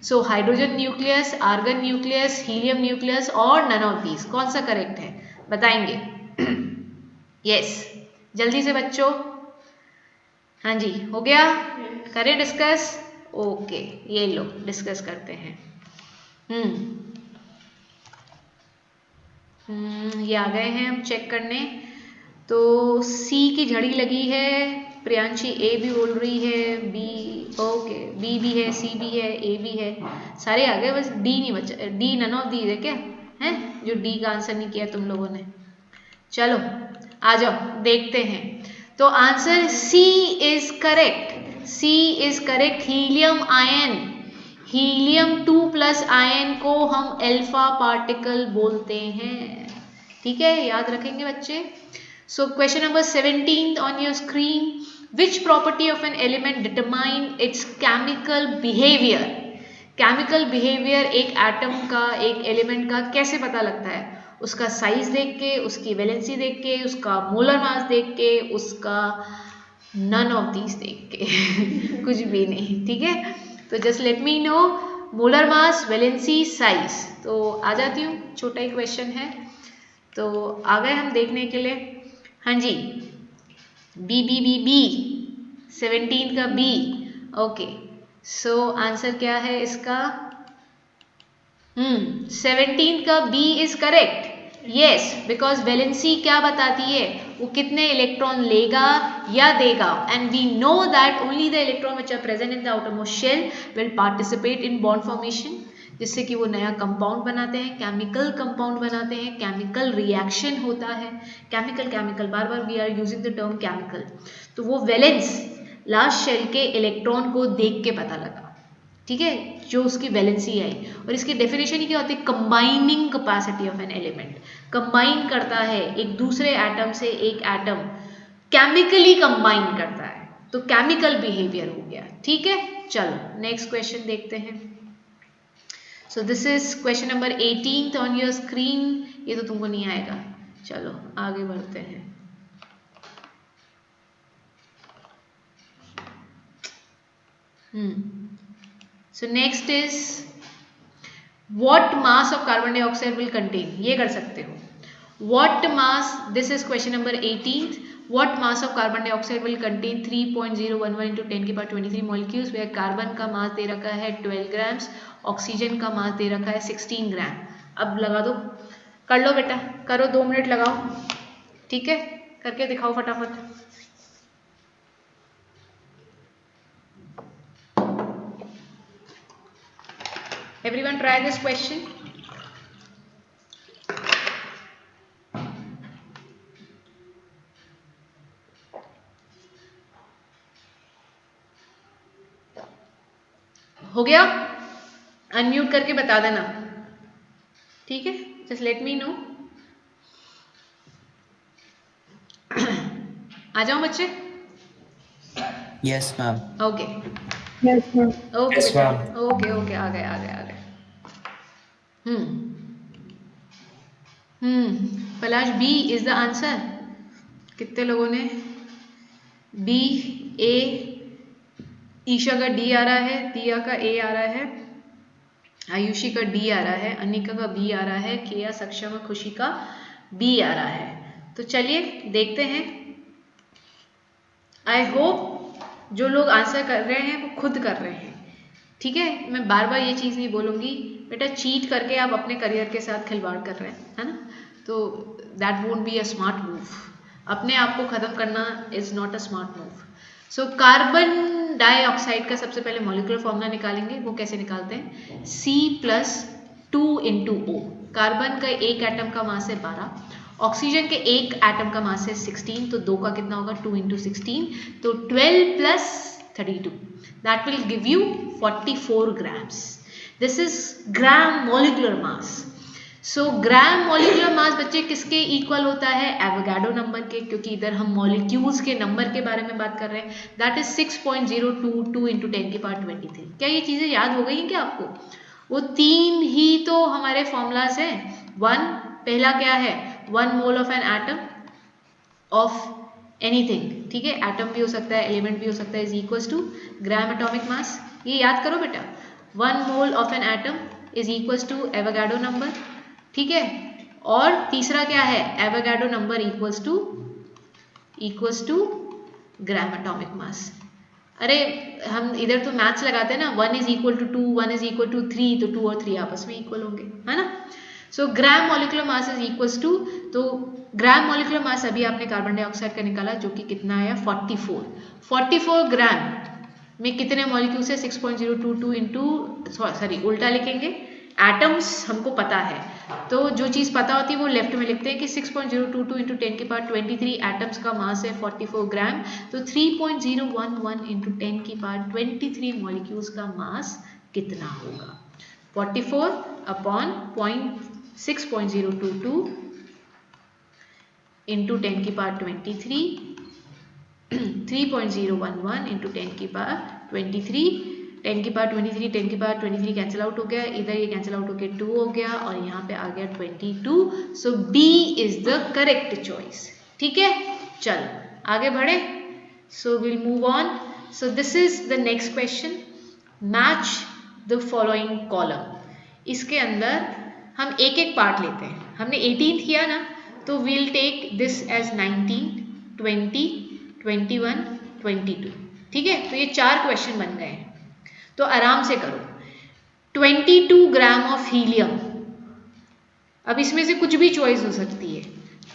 So hydrogen nucleus, argon nucleus, helium nucleus और नन ऑफ दीज, कौन सा करेक्ट है बताएंगे? यस जल्दी से बच्चों, हाँ जी हो गया, करें डिस्कस? ओके ये लो डिस्कस करते हैं। ये आ गए हैं हम चेक करने। तो सी की झड़ी लगी है, प्रियांशी ए भी बोल रही है, बी ओके, बी भी है, सी भी है, ए भी है, सारे आ गए, बस डी नहीं बचा। डी नन ऑफ दी है क्या है, जो डी का आंसर नहीं किया तुम लोगों ने? चलो आ जाओ देखते हैं। तो answer C is correct, C is correct. Helium ion, helium 2+ ion को हम अल्फा पार्टिकल बोलते हैं, ठीक है, याद रखेंगे बच्चे। सो question number 17 on your screen. Which property of an element determine its chemical behaviour? Chemical behaviour एक एटम का, एक एलिमेंट का कैसे पता लगता है? उसका साइज देख के, उसकी वैलेंसी देख के, उसका मोलर मास देख के, उसका नन ऑफ दीज देख के कुछ भी नहीं, ठीक है। तो just let me no molar mass, valency, size. तो आ जाती हूँ, छोटा ही क्वेश्चन है, तो आ गए हम देखने के लिए। हाँ जी, बी बी बी बी 17 का बी, ओके। सो आंसर क्या है इसका? 17 का B is correct. Yes, because valency क्या बताती है, वो कितने इलेक्ट्रॉन लेगा या देगा, and we know that only the electron which are present in the outermost shell will participate in bond formation, जिससे कि वो नया कंपाउंड बनाते हैं, केमिकल कंपाउंड बनाते हैं, केमिकल रिएक्शन होता है। केमिकल बार बार we are using the term chemical. तो वो वैलेंस लास्ट शेल के इलेक्ट्रॉन को देख के पता लगा, ठीक है, जो उसकी वैलेंसी आई। और इसकी डेफिनेशन ही क्या होती है? Combining capacity of an element, combine करता है एक दूसरे एटम से एक एटम, केमिकली कंबाइन करता है, तो केमिकल बिहेवियर हो गया, ठीक है। चलो नेक्स्ट क्वेश्चन देखते हैं। सो this is question number 18 on your screen. ये तो तुमको नहीं आएगा, चलो आगे बढ़ते हैं। So next is what mass of carbon dioxide will contain, ये कर सकते हो। what mass, this is question number 18th, what mass of carbon dioxide will contain 3.011 into 10 की पावर 23 molecules, where कार्बन का मास दे रखा है 12 ग्राम्स, ऑक्सीजन का मास दे रखा है 16 ग्राम। अब लगा दो, कर लो बेटा, करो 2 मिनट लगाओ, ठीक है, करके दिखाओ फटाफट। Everyone try this question. हो गया? अनम्यूट करके बता देना, ठीक है, जस्ट लेट मी नो। आ जाओ बच्चे। Yes ma'am. Okay Yes, ma'am. Okay Yes, बेटा, ma'am. ओके ओके, आ गए आ गए आ गए। पलाश, बी इज द आंसर। कितने लोगों ने बी? ए, ईशा का डी आ रहा है, दिया का ए आ रहा है, आयुषी का डी आ रहा है, अनिका का बी आ रहा है, किया, सक्षम और खुशी का बी आ रहा है। तो चलिए देखते हैं। आई होप जो लोग आंसर कर रहे हैं वो खुद कर रहे हैं, ठीक है। मैं बार बार ये चीज़ नहीं बोलूँगी बेटा, चीट करके आप अपने करियर के साथ खिलवाड़ कर रहे हैं, है ना, तो that won't be a smart move. अपने आप को ख़त्म करना is not a smart move. So carbon dioxide का सबसे पहले मॉलिक्यूलर फॉर्मूला निकालेंगे। वो कैसे निकालते हैं? C+2 × O। कार्बन का एक एटम का मास है 12, ऑक्सीजन के एक एटम का मास है 16, तो 2 का कितना होगा? 2 × 16, तो 12 + 32, that will give you 44 grams. This is gram molecular mass. So gram molecular मास बच्चे किसके इक्वल होता है? एवोगाड्रो नंबर के, क्योंकि इधर हम मॉलिक्यूल्स के नंबर के बारे में बात कर रहे हैं। दैट इज 6.022 × 10 की पावर 23। क्या ये चीज़ें याद हो गई हैं क्या आपको? वो 3 ही तो हमारे फॉर्मूलाज हैं। 1, पहला क्या है? 1 mole of an atom of anything, ठीक है, एटम भी हो सकता है, एलिमेंट भी हो सकता है, is equals to gram atomic mass. ये याद करो बेटा, 1 mole of an atom is equals to Avogadro number, ठीक है। और तीसरा क्या है? Avogadro number equals to gram atomic mass. अरे हम इधर तो मैथ्स लगाते हैं ना, 1 = 2, 1 = 3, तो 2 और 3 आपस में इक्वल होंगे, है ना। So gram molecular mass is equals to, तो ग्राम मॉलिक्यूलर मास अभी आपने कार्बन डाइऑक्साइड का निकाला, जो कि कितना आया? 44। 44 ग्राम में कितने मॉलिक्यूल्स है? 6.022 इंटू, सॉरी उल्टा लिखेंगे, एटम्स हमको पता है, तो जो चीज़ पता होती है वो लेफ्ट में लिखते हैं कि 6.022 इंटू 10 की पावर 23 एटम्स का मास है 44 ग्राम, तो 3.011 इंटू 10 की पावर 23 मॉलिक्यूल्स का मास कितना होगा? 44 अपॉन 6.022 इंटू 10 की पावर 23, 3.011 इंटू 10 की पावर 23, 10 की पावर 23, 10 की पावर 23 कैंसिल आउट हो गया, इधर ये कैंसिल आउट होकर 2 हो गया, और यहाँ पे आ गया 22। So B is the correct choice, ठीक है। चलो आगे बढ़े। So will move on. So this is the next question, match the following column. इसके अंदर हम एक एक पार्ट लेते हैं। हमने 18th किया ना, तो वील टेक दिस एज 19, 20, 21, 22, ठीक है। तो ये 4 क्वेश्चन बन गए हैं, तो आराम से करो। 22 ग्राम ऑफ हीलियम, अब इसमें से कुछ भी चॉइस हो सकती है,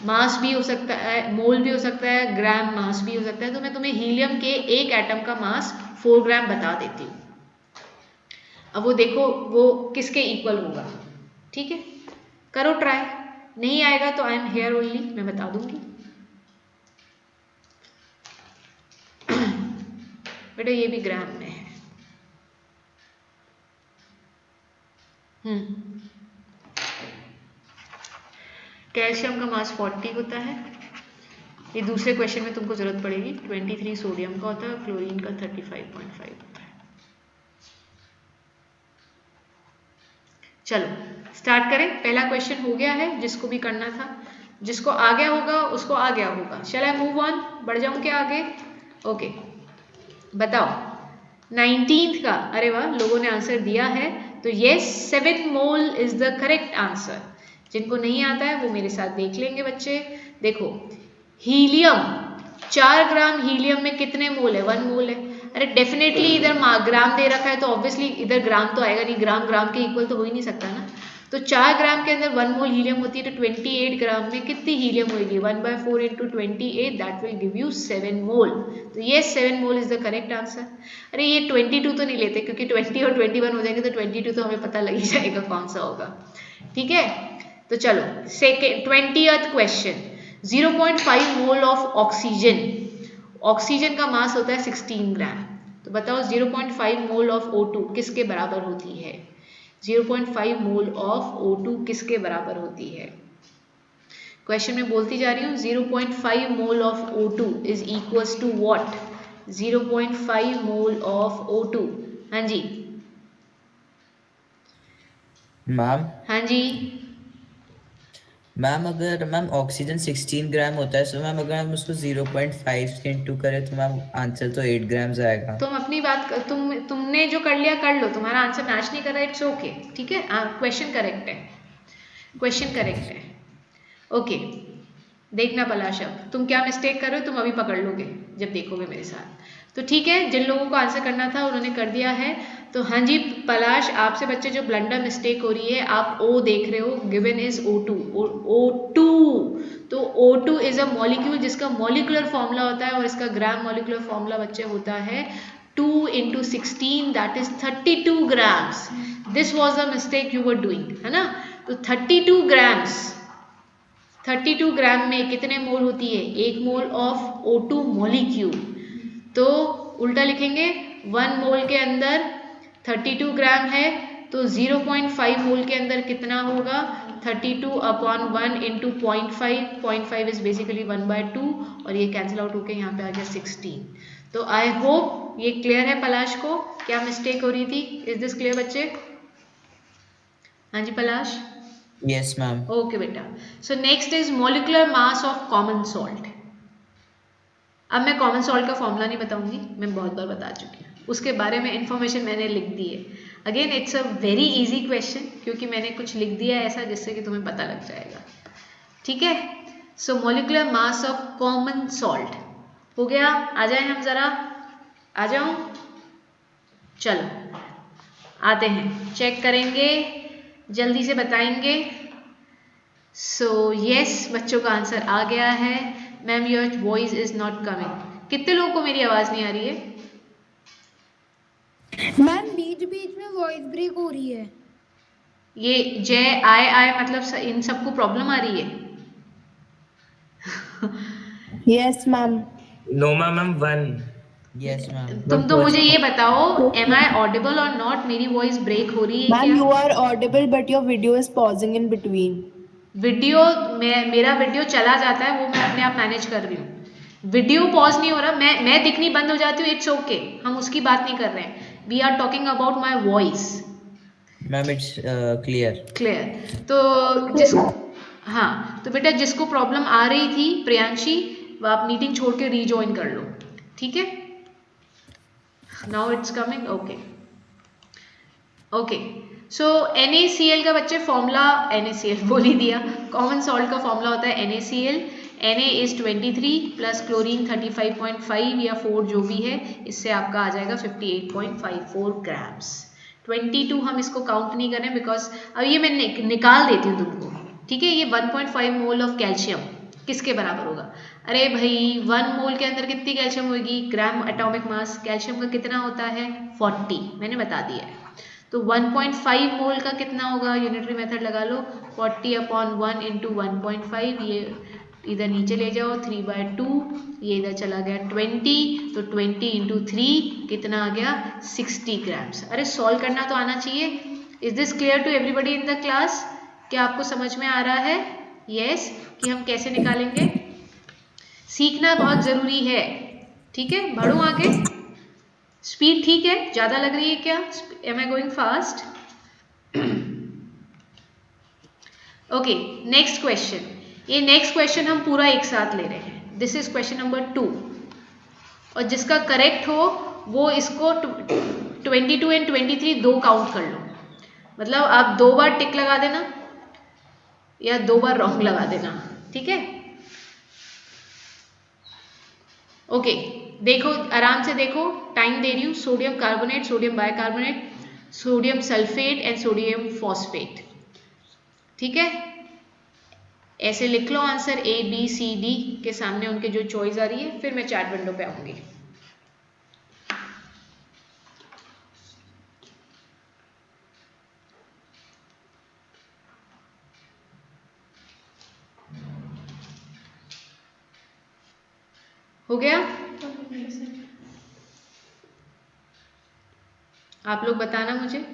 मास भी हो सकता है, मोल भी हो सकता है, ग्राम मास भी हो सकता है। तो मैं तुम्हें हीलियम के एक एटम का मास 4 ग्राम बता देती हूँ। अब वो देखो वो किसके इक्वल होगा, ठीक है, करो ट्राई। नहीं आएगा तो आई एम हेयर ओनली, मैं बता दूंगी। बेटा ये भी ग्राम में है। कैल्शियम का मास 40 होता है, ये दूसरे क्वेश्चन में तुमको जरूरत पड़ेगी। 23 सोडियम का होता है, क्लोरीन का 35.5 होता है। चलो स्टार्ट करें। पहला क्वेश्चन हो गया है, जिसको भी करना था जिसको आ गया होगा उसको आ गया होगा। शैल आई मूव ऑन, बढ़ जाऊं क्या आगे? ओके बताओ 19th का, अरे वाह लोगों ने आंसर दिया है, तो yes 7 mole is the correct answer. जिनको नहीं आता है वो मेरे साथ देख लेंगे बच्चे। देखो हीलियम, 4 ग्राम हीलियम में कितने मोल है? 1 मोल है। अरे डेफिनेटली इधर ग्राम दे रखा है तो ऑब्वियसली इधर ग्राम तो आएगा नहीं, ग्राम ग्राम के इक्वल तो हो ही नहीं सकता ना। तो 4 ग्राम के अंदर 1 मोल हीलियम होती है, तो 28 ग्राम में कितनी हीलियम होगी? 1/4 into 28, that will give you 7 मोल। तो ये 7 mole is the correct answer. अरे ये 22 तो नहीं लेते क्योंकि 20 और 21 हो जाएंगे तो 22 तो हमें पता लग ही जाएगा कौन सा होगा। ठीक है, तो चलो second 20th question. 0.5 mole of oxygen, oxygen का मास होता है 16 ग्राम, तो बताओ 0.5 मोल ऑफ O2 किसके बराबर होती है? 0.5 मोल ऑफ O2 किसके बराबर होती है? क्वेश्चन में बोलती जा रही हूँ 0.5 mole of O2 is equals to what? 0.5 mole of O2। हाँ जी मैम हाँ जी मैम अगर मैम ऑक्सीजन 16 ग्राम होता है, तो मैम अगर हम उसको 0.5 से इंटू करें तो मैम आंसर तो 8 ग्राम्स आएगा। तुम अपनी बात तुमने जो कर लिया कर लो, तुम्हारा आंसर मैच नहीं कर रहा, इट्स ओके। ठीक है, क्वेश्चन करेक्ट है, क्वेश्चन करेक्ट है। ओके देखना पलाश, अब तुम क्या मिस्टेक कर रहे हो तुम अभी पकड़ लोगे जब देखोगे मेरे साथ। तो ठीक है, जिन लोगों को आंसर करना था उन्होंने कर दिया है। तो हाँ जी पलाश, आपसे बच्चे जो ब्लंडर मिस्टेक हो रही है, आप O देख रहे हो, गिवन इज O2, O2। तो O2 इज अ मॉलिक्यूल जिसका मॉलिक्यूलर फॉर्मूला होता है, और इसका ग्राम मॉलिक्यूलर फॉर्मूला बच्चे होता है 2 × 16, that is 32 grams. This was the mistake you were doing, है ना। तो 32 ग्राम्स, 32 ग्राम में कितने मोल होती है? 1 मोल ऑफ O2 मॉलिक्यूल। तो उल्टा लिखेंगे, 1 मोल के अंदर 32 ग्राम है, तो 0.5 मोल के अंदर कितना होगा? 32/1 इंटू 0.5, 0.5 इज बेसिकली 1/2, और ये कैंसिल आउट होके यहाँ पे आ गया 16। तो आई होप ये क्लियर है पलाश को, क्या मिस्टेक हो रही थी। इज दिस क्लियर बच्चे? हाँ जी पलाश, यस मैम। ओके बेटा। So next is molecular mass of common salt. अब मैं कॉमन सॉल्ट का फॉर्मूला नहीं बताऊंगी, मैं बहुत बार बता चुकी हूँ, उसके बारे में इंफॉर्मेशन मैंने लिख दी है। Again it's a very easy question, क्योंकि मैंने कुछ लिख दिया है ऐसा जिससे कि तुम्हें पता लग जाएगा। ठीक है, so molecular mass of common salt हो गया। आ जाए हम जरा, आ जाओ, चलो आते हैं, चेक करेंगे, जल्दी से बताएंगे। सो यस बच्चों का आंसर आ गया है। Ma'am your voice is not coming. कितने लोगों को मेरी आवाज नहीं आ रही है? मैम बीच बीच में वॉइस ब्रेक हो रही है। ये जय आए मतलब इन सबको प्रॉब्लम आ रही है? Yes ma'am. No ma'am 1। Yes ma'am. तुम तो मुझे ये बताओ, एम आई ऑडिबल और नॉट? मेरी वॉइस ब्रेक हो रही है मैम क्या? You are audible but your video is pausing in between. Video मेरा वीडियो चला जाता है, वो मैं अपने आप मैनेज कर रही हूँ। वीडियो पॉज नहीं हो रहा, मैं दिखनी बंद हो जाती हूँ, इट्स ओके, हम उसकी बात नहीं कर रहे हैं। We are talking about my voice. Ma'am it's clear. Clear. तो हाँ, तो बेटा जिसको प्रॉब्लम आ रही थी प्रियांशी, वो आप मीटिंग छोड़ के रीजॉइन कर लो, ठीक है। Now it's coming, okay okay. So NaCl का बच्चे फॉर्मूला, NaCl बोल ही दिया, कॉमन सॉल्ट का फॉर्मूला होता है NaCl। Na is 23 plus chlorine 35.5 या 4 जो भी है, इससे आपका आ जाएगा 58.54 ग्राम्स। 22 हम इसको काउंट नहीं कर रहे हैं बिकॉज अब ये मैं निकाल देती हूँ तुमको, ठीक है। ये 1.5 मोल ऑफ कैल्शियम किसके बराबर होगा? अरे भाई 1 मोल के अंदर कितनी कैल्शियम होगी? ग्राम एटॉमिक मास कैल्शियम का कितना होता है? 40, मैंने बता दिया है। तो 1.5 मोल का कितना होगा? यूनिटरी मेथड लगा लो, 40/1 इंटू 1.5, ये इधर नीचे ले जाओ, 3/2, ये इधर चला गया 20, तो 20 इंटू 3 कितना आ गया? 60 ग्राम्स। अरे सॉल्व करना तो आना चाहिए। Is this clear to everybody in the class? क्या आपको समझ में आ रहा है? यस, कि हम कैसे निकालेंगे? सीखना बहुत जरूरी है, ठीक है। बढ़ो आगे, स्पीड ठीक है? ज्यादा लग रही है क्या? Am I going fast? Okay next question. ये नेक्स्ट क्वेश्चन हम पूरा एक साथ ले रहे हैं। दिस इज क्वेश्चन नंबर 2 और जिसका करेक्ट हो वो इसको 22 एंड 23 दो काउंट कर लो, मतलब आप 2 बार टिक लगा देना या 2 बार रॉन्ग लगा देना, ठीक है। ओके देखो आराम से देखो, टाइम दे रही हूँ। Sodium carbonate, sodium bicarbonate, sodium sulphate and sodium phosphate, ठीक है। ऐसे लिख लो answer A B C D के सामने उनके जो चॉइस आ रही है, फिर मैं चैट विंडो पे आऊंगी। हो गया? आप लोग बताना मुझे।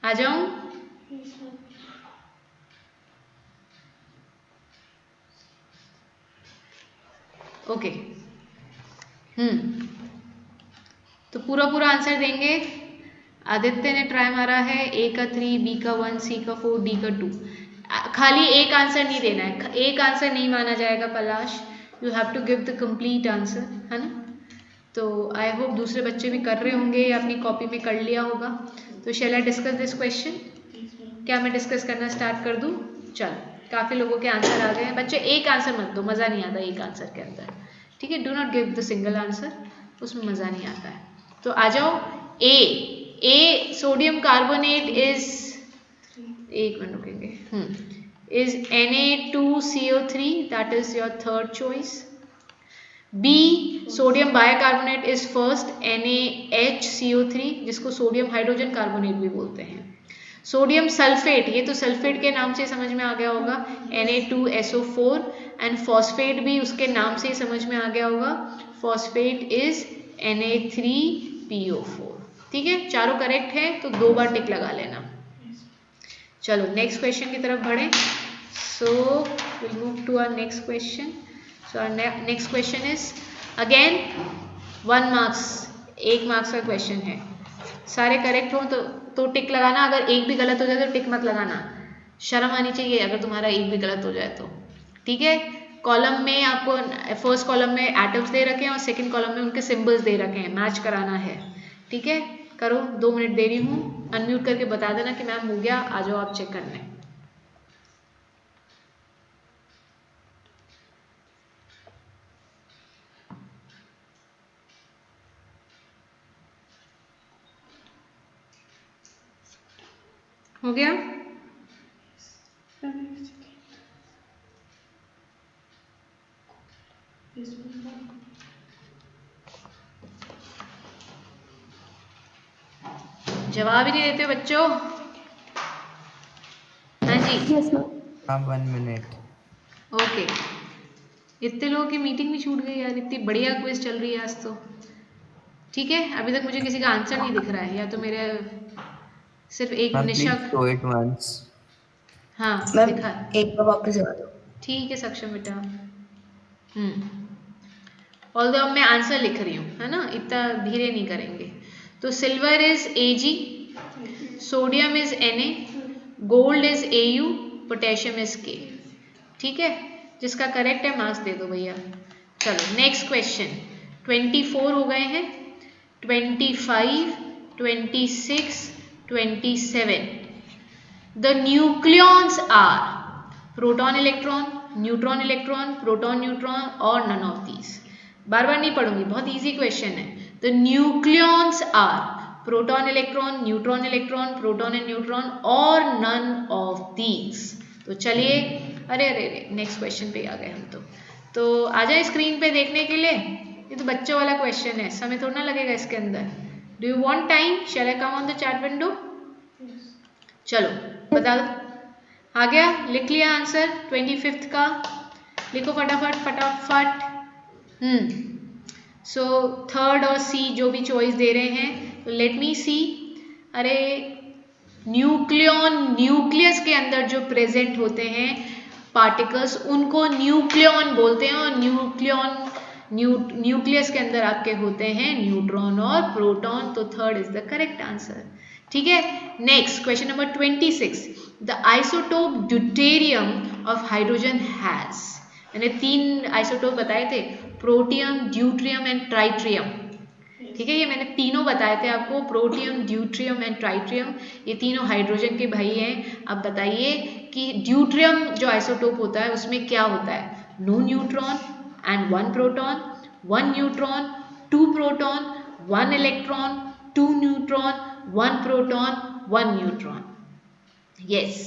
आ जाऊं? ओके तो पूरा पूरा आंसर देंगे। आदित्य ने ट्राई मारा है A का 3, B का 1, C का 4, D का 2। खाली एक आंसर नहीं देना है, एक आंसर नहीं माना जाएगा Palash, you have to give the complete answer, है ना। तो आई होप दूसरे बच्चे भी कर रहे होंगे या अपनी कॉपी में कर लिया होगा। तो shall I discuss this question? क्या मैं डिस्कस करना स्टार्ट कर दूं? चलो, काफ़ी लोगों के आंसर आ गए हैं। बच्चे एक आंसर मत दो, मज़ा नहीं आता एक आंसर के अंदर, ठीक है। Do not give the single answer, उसमें मज़ा नहीं आता है। तो आ जाओ। ए सोडियम कार्बोनेट इज, एक मिनट रुकेंगे, is Na2CO3, that is your third choice. B sodium bicarbonate is first, NaHCO3, जिसको सोडियम हाइड्रोजन कार्बोनेट भी बोलते हैं। सोडियम सल्फेट, ये तो सल्फेट के नाम से समझ में आ गया होगा, Na2SO4, एंड फॉस्फेट भी उसके नाम से ही समझ में आ गया होगा, फॉस्फेट इज Na3PO4, ठीक है। चारों करेक्ट है तो 2 बार टिक लगा लेना। चलो नेक्स्ट क्वेश्चन की तरफ बढ़े। So will move to our next question. So our next question is again 1 marks, 1 marks का क्वेश्चन है। सारे करेक्ट हो तो टिक लगाना, अगर एक भी गलत हो जाए तो टिक मत लगाना, शर्म आनी चाहिए अगर तुम्हारा एक भी गलत हो जाए तो, ठीक है। कॉलम में आपको फर्स्ट कॉलम में एटम्स दे रखे हैं और सेकंड कॉलम में उनके सिंबल्स दे रखे हैं, मैच कराना है, ठीक है। करो, 2 मिनट दे रही हूँ, अनम्यूट करके बता देना कि मैम हो गया, आ जाओ आप चेक करने। हो गया? जवाब ही नहीं देते बच्चों। हाँ जी यस मैम। हाँ 1 मिनट। ओके। इतने लोगों की मीटिंग भी छूट गई यार, इतनी बढ़िया क्विज चल रही है आज तो, ठीक है। अभी तक मुझे किसी का आंसर नहीं दिख रहा है, या तो मेरे सिर्फ एक निशा। Show it once. हाँ मैम दिखा, एक बार वापस लगा दो। ठीक है सक्षम बेटा। ऑल्दो अब मैं आंसर लिख रही हूँ, है ना, इतना धीरे नहीं करेंगे। तो silver is Ag, sodium is Na, gold is Au, potassium is K, ठीक है। जिसका करेक्ट है मार्क्स दे दो भैया। चलो नेक्स्ट क्वेश्चन। 24 हो गए हैं, 25, 26, 27। The nucleons are proton electron, neutron electron, proton neutron और नन ऑफ दीज। बार बार नहीं पढ़ूंगी, बहुत इजी क्वेश्चन है। The nucleons are proton electron, neutron electron, proton and neutron और नन ऑफ दीज। तो चलिए, अरे अरे अरे नेक्स्ट क्वेश्चन पे आ गए हम तो आ जाए स्क्रीन पे देखने के लिए। ये तो बच्चों वाला क्वेश्चन है, समय थोड़ा ना लगेगा इसके अंदर। Do you want time? Shall I come on the chat window? चलो बता दो। आ गया? लिख लिया आंसर 25 का? लिखो फटाफट फटाफट। सो थर्ड और सी जो भी चॉइस दे रहे हैं, तो लेट मी सी। अरे न्यूक्लियॉन, न्यूक्लियस के अंदर जो प्रेजेंट होते हैं पार्टिकल्स, उनको न्यूक्लियॉन बोलते हैं। और न्यूक्लियॉन न्यूक्लियस के अंदर आपके होते हैं न्यूट्रॉन और प्रोटॉन, तो third is the correct answer. ठीक है, next question number 26, the isotope deuterium of hydrogen has, मैंने 3 आइसोटोप बताए थे, प्रोटियम, ड्यूट्रियम एंड ट्राइट्रियम। ठीक है, ये मैंने तीनों बताए थे आपको, प्रोटियम, ड्यूट्रियम एंड ट्राइट्रियम, ये तीनों हाइड्रोजन के भाई हैं। अब बताइए कि ड्यूट्रियम जो आइसोटोप होता है उसमें क्या होता है, no neutron and 1 proton, 1 neutron, 2 proton, 1 electron, 2 neutron, 1 proton, 1 neutron. Yes,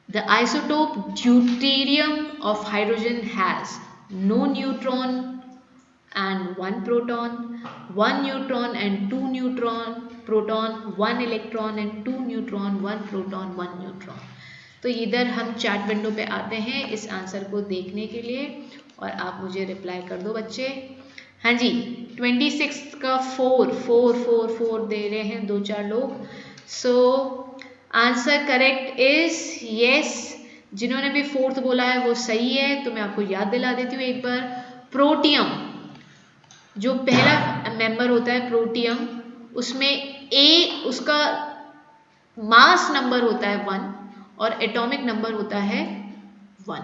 the isotope deuterium of hydrogen has no neutron and 1 proton, 1 neutron and 2 neutron, proton, 1 electron and 2 neutron, 1 proton, 1 neutron। तो इधर हम chat window पे आते हैं इस answer को देखने के लिए और आप मुझे रिप्लाई कर दो बच्चे। हाँ जी, 26 का 4 दे रहे हैं 2-4 लोग। So answer correct is yes, जिन्होंने भी 4th बोला है वो सही है। तो मैं आपको याद दिला देती हूँ एक बार, प्रोटियम जो पहला मेंबर होता है प्रोटियम, उसमें ए उसका मास नंबर होता है 1 और एटॉमिक नंबर होता है 1।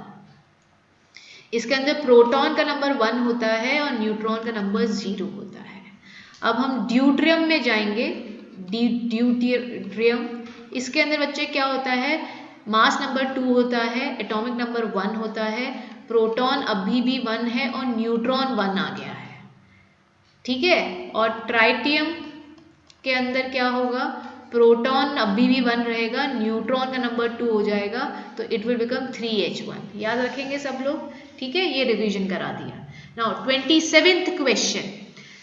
इसके अंदर प्रोटॉन का नंबर 1 होता है और न्यूट्रॉन का नंबर 0 होता है। अब हम ड्यूट्रियम में जाएंगे, ड्यूट्रियम, इसके अंदर बच्चे क्या होता है, मास नंबर 2 होता है, एटॉमिक नंबर 1 होता है, प्रोटॉन अभी भी 1 है और न्यूट्रॉन 1 आ गया है। ठीक है, और ट्राइटियम के अंदर क्या होगा, प्रोटॉन अभी भी 1 रहेगा, न्यूट्रॉन का नंबर 2 हो जाएगा, तो इट विल बिकम 3H1। याद रखेंगे सब लोग। ठीक है, ये रिवीजन करा दिया। Now 27th question,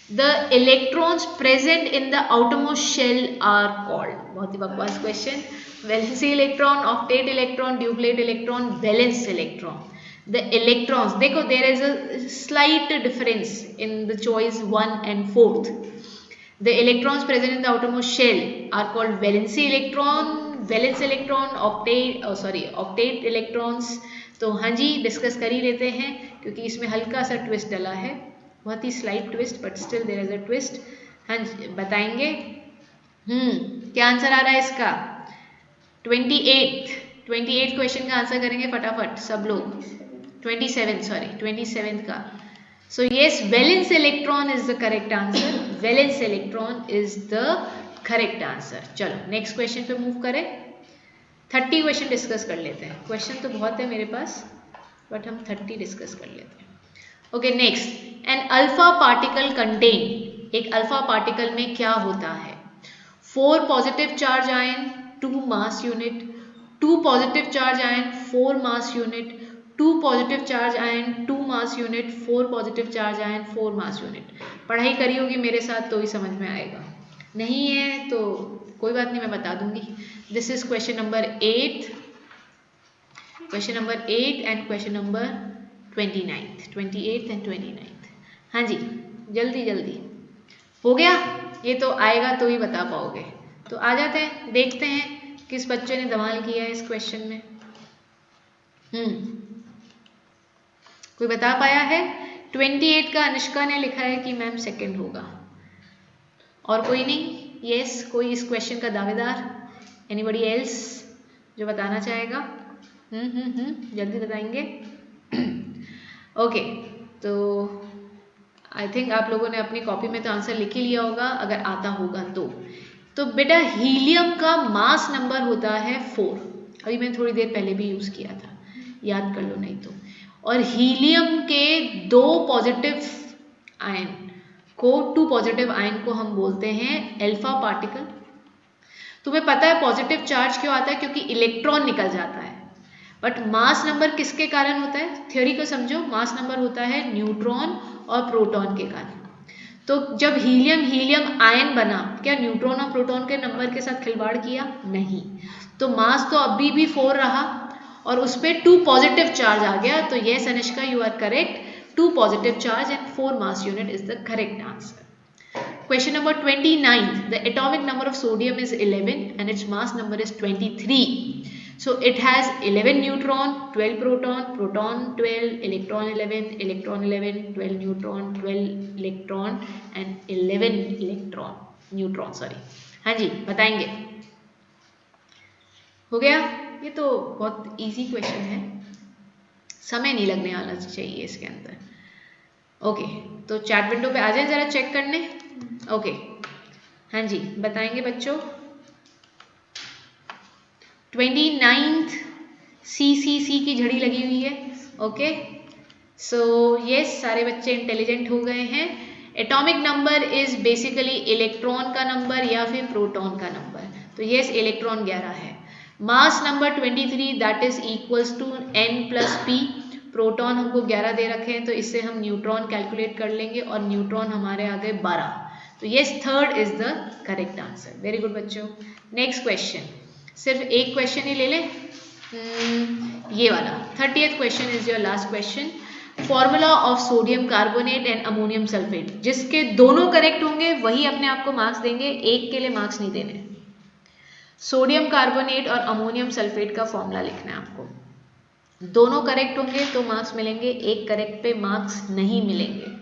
the electrons present in the outermost shell are called. बहुत ही बकवास क्वेश्चन। Valency electron, octet electron, duplet electron, valence electron. The electrons, देखो there is a slight difference in the choice 1 and 4th. The electrons present in the outermost shell are called valency electron, valence electron, octate electrons। तो हाँ जी, discuss कर ही लेते हैं क्योंकि इसमें हल्का सा ट्विस्ट डला है, बहुत ही slight twist, but still there is a twist. हाँ जी, बताएंगे। क्या आंसर आ रहा है इसका? 28 क्वेश्चन का आंसर करेंगे फटाफट सब लोग। 27 का। So yes, valence electron is the correct answer. Valence electron is the correct answer. चलो नेक्स्ट क्वेश्चन पे मूव करें। 30 क्वेश्चन डिस्कस कर लेते हैं। क्वेश्चन तो बहुत है मेरे पास, बट हम 30 डिस्कस कर लेते हैं। Okay, next, an alpha particle contain, एक अल्फा पार्टिकल में क्या होता है? 4 positive charge ion, 2 mass unit, 2 positive charge ion, 4 mass unit, 2 positive charge ion, 2 mass unit, 4 positive charge ion, 4 mass unit. पढ़ाई करी होगी मेरे साथ तो ही समझ में आएगा, नहीं है तो कोई बात नहीं, मैं बता दूंगी। This is question number 8 and question number 28 and 29। हाँ जी, जल्दी जल्दी हो गया, ये तो आएगा तो ही बता पाओगे। तो आ जाते हैं, देखते हैं किस बच्चे ने धमाल किया है इस क्वेश्चन में। कोई बता पाया है? 28 का अनुष्का ने लिखा है कि मैम सेकंड होगा, और कोई नहीं? यस, कोई इस क्वेश्चन का दावेदार? एनीबॉडी एल्स जो बताना चाहेगा? जल्दी बताएंगे। ओके, तो आई थिंक आप लोगों ने अपनी कॉपी में तो आंसर लिख ही लिया होगा, अगर आता होगा तो बेटा हीलियम का मास नंबर होता है 4। अभी मैंने थोड़ी देर पहले भी यूज़ किया था, याद कर लो नहीं तो। और हीलियम के 2 पॉजिटिव आयन को, 2 पॉजिटिव आयन को हम बोलते हैं अल्फा पार्टिकल। तुम्हें पता है पॉजिटिव चार्ज क्यों आता है? क्योंकि इलेक्ट्रॉन निकल जाता है। बट मास नंबर किसके कारण होता है? थ्योरी को समझो, मास नंबर होता है न्यूट्रॉन और प्रोटॉन के कारण। तो जब हीलियम आयन बना, क्या न्यूट्रॉन और प्रोटॉन के नंबर के साथ खिलवाड़ किया? नहीं। तो मास तो अभी भी 4 रहा और उस पर 2 पॉजिटिव चार्ज आ गया। तो yes Anushka, you are correct, 2 positive charge and 4 mass unit is the correct answer. Question number 29. The atomic number of sodium is 11 and its mass number is 23. So it has 11 neutron, 12 proton, proton 12, electron 11, electron 11, 12 neutron, 12 electron and 11 electron neutron sorry. हाँ जी बताएंगे, हो गया? ये तो बहुत easy question है, समय नहीं लगने वाला चाहिए इसके अंदर। ओके तो चैट विंडो पे आ जाए जरा चेक करने। ओके हाँ जी बताएंगे बच्चों। 29th CCC की झड़ी लगी हुई है। ओके सो यस सारे बच्चे इंटेलिजेंट हो गए हैं। Atomic number is basically electron का नंबर या फिर प्रोटॉन का नंबर, तो यस इलेक्ट्रॉन 11 है। Mass number 23 that is equals to n+p। Proton हमको 11 दे रखे हैं तो इससे हम न्यूट्रॉन कैलकुलेट कर लेंगे और न्यूट्रॉन हमारे आ गए 12, तो yes third is the correct answer. Very good बच्चों। नेक्स्ट क्वेश्चन, सिर्फ एक क्वेश्चन ही ले लें, ये वाला 30th question is your last question. Formula of sodium carbonate and ammonium sulphate, जिसके दोनों करेक्ट होंगे वही अपने आप को मार्क्स देंगे, एक के लिए मार्क्स नहीं देने। सोडियम कार्बोनेट और अमोनियम सल्फेट का फॉर्मूला लिखना है आपको, दोनों करेक्ट होंगे तो मार्क्स मिलेंगे, एक करेक्ट पे मार्क्स नहीं मिलेंगे।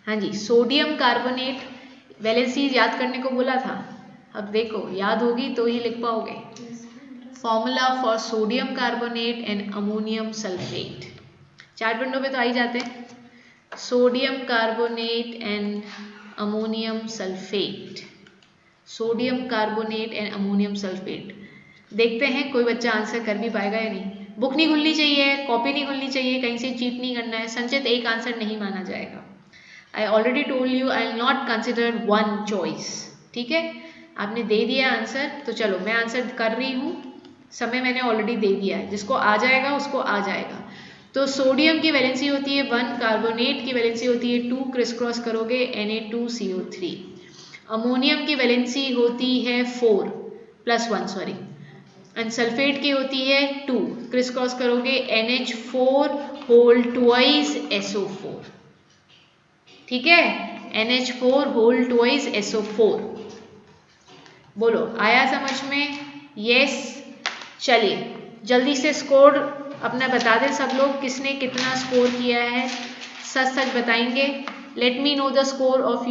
हाँ जी सोडियम कार्बोनेट वैलेंसी याद करने को बोला था, अब देखो याद होगी तो ही लिख पाओगे। Formula for sodium carbonate and ammonium sulphate, chart window पे तो आ ही जाते हैं। Sodium carbonate and ammonium sulphate, sodium carbonate and ammonium sulphate. देखते हैं कोई बच्चा आंसर कर भी पाएगा या नहीं। बुक नहीं खुलनी चाहिए, कॉपी नहीं खुलनी चाहिए, कहीं से चीट नहीं करना है। संचित एक आंसर नहीं माना जाएगा। I already told you I will not consider one choice, ठीक है? आपने दे दिया आंसर तो चलो मैं आंसर कर रही हूँ, समय मैंने ऑलरेडी दे दिया है, जिसको आ जाएगा उसको आ जाएगा। तो सोडियम की वैलेंसी होती है 1, कार्बोनेट की वैलेंसी होती है 2, क्रिस क्रॉस करोगे Na2CO3। अमोनियम की वैलेंसी होती है 4 + 1 सॉरी, एंड सल्फेट की होती है 2, क्रिस क्रॉस करोगे NH4 होल ट्वाइस SO4, ठीक है? NH4 whole twice SO4। बोलो आया समझ में? यस। चलिए जल्दी से स्कोर अपना बता दें सब लोग, किसने कितना स्कोर किया है, सच सच बताएंगे। Late me know the score of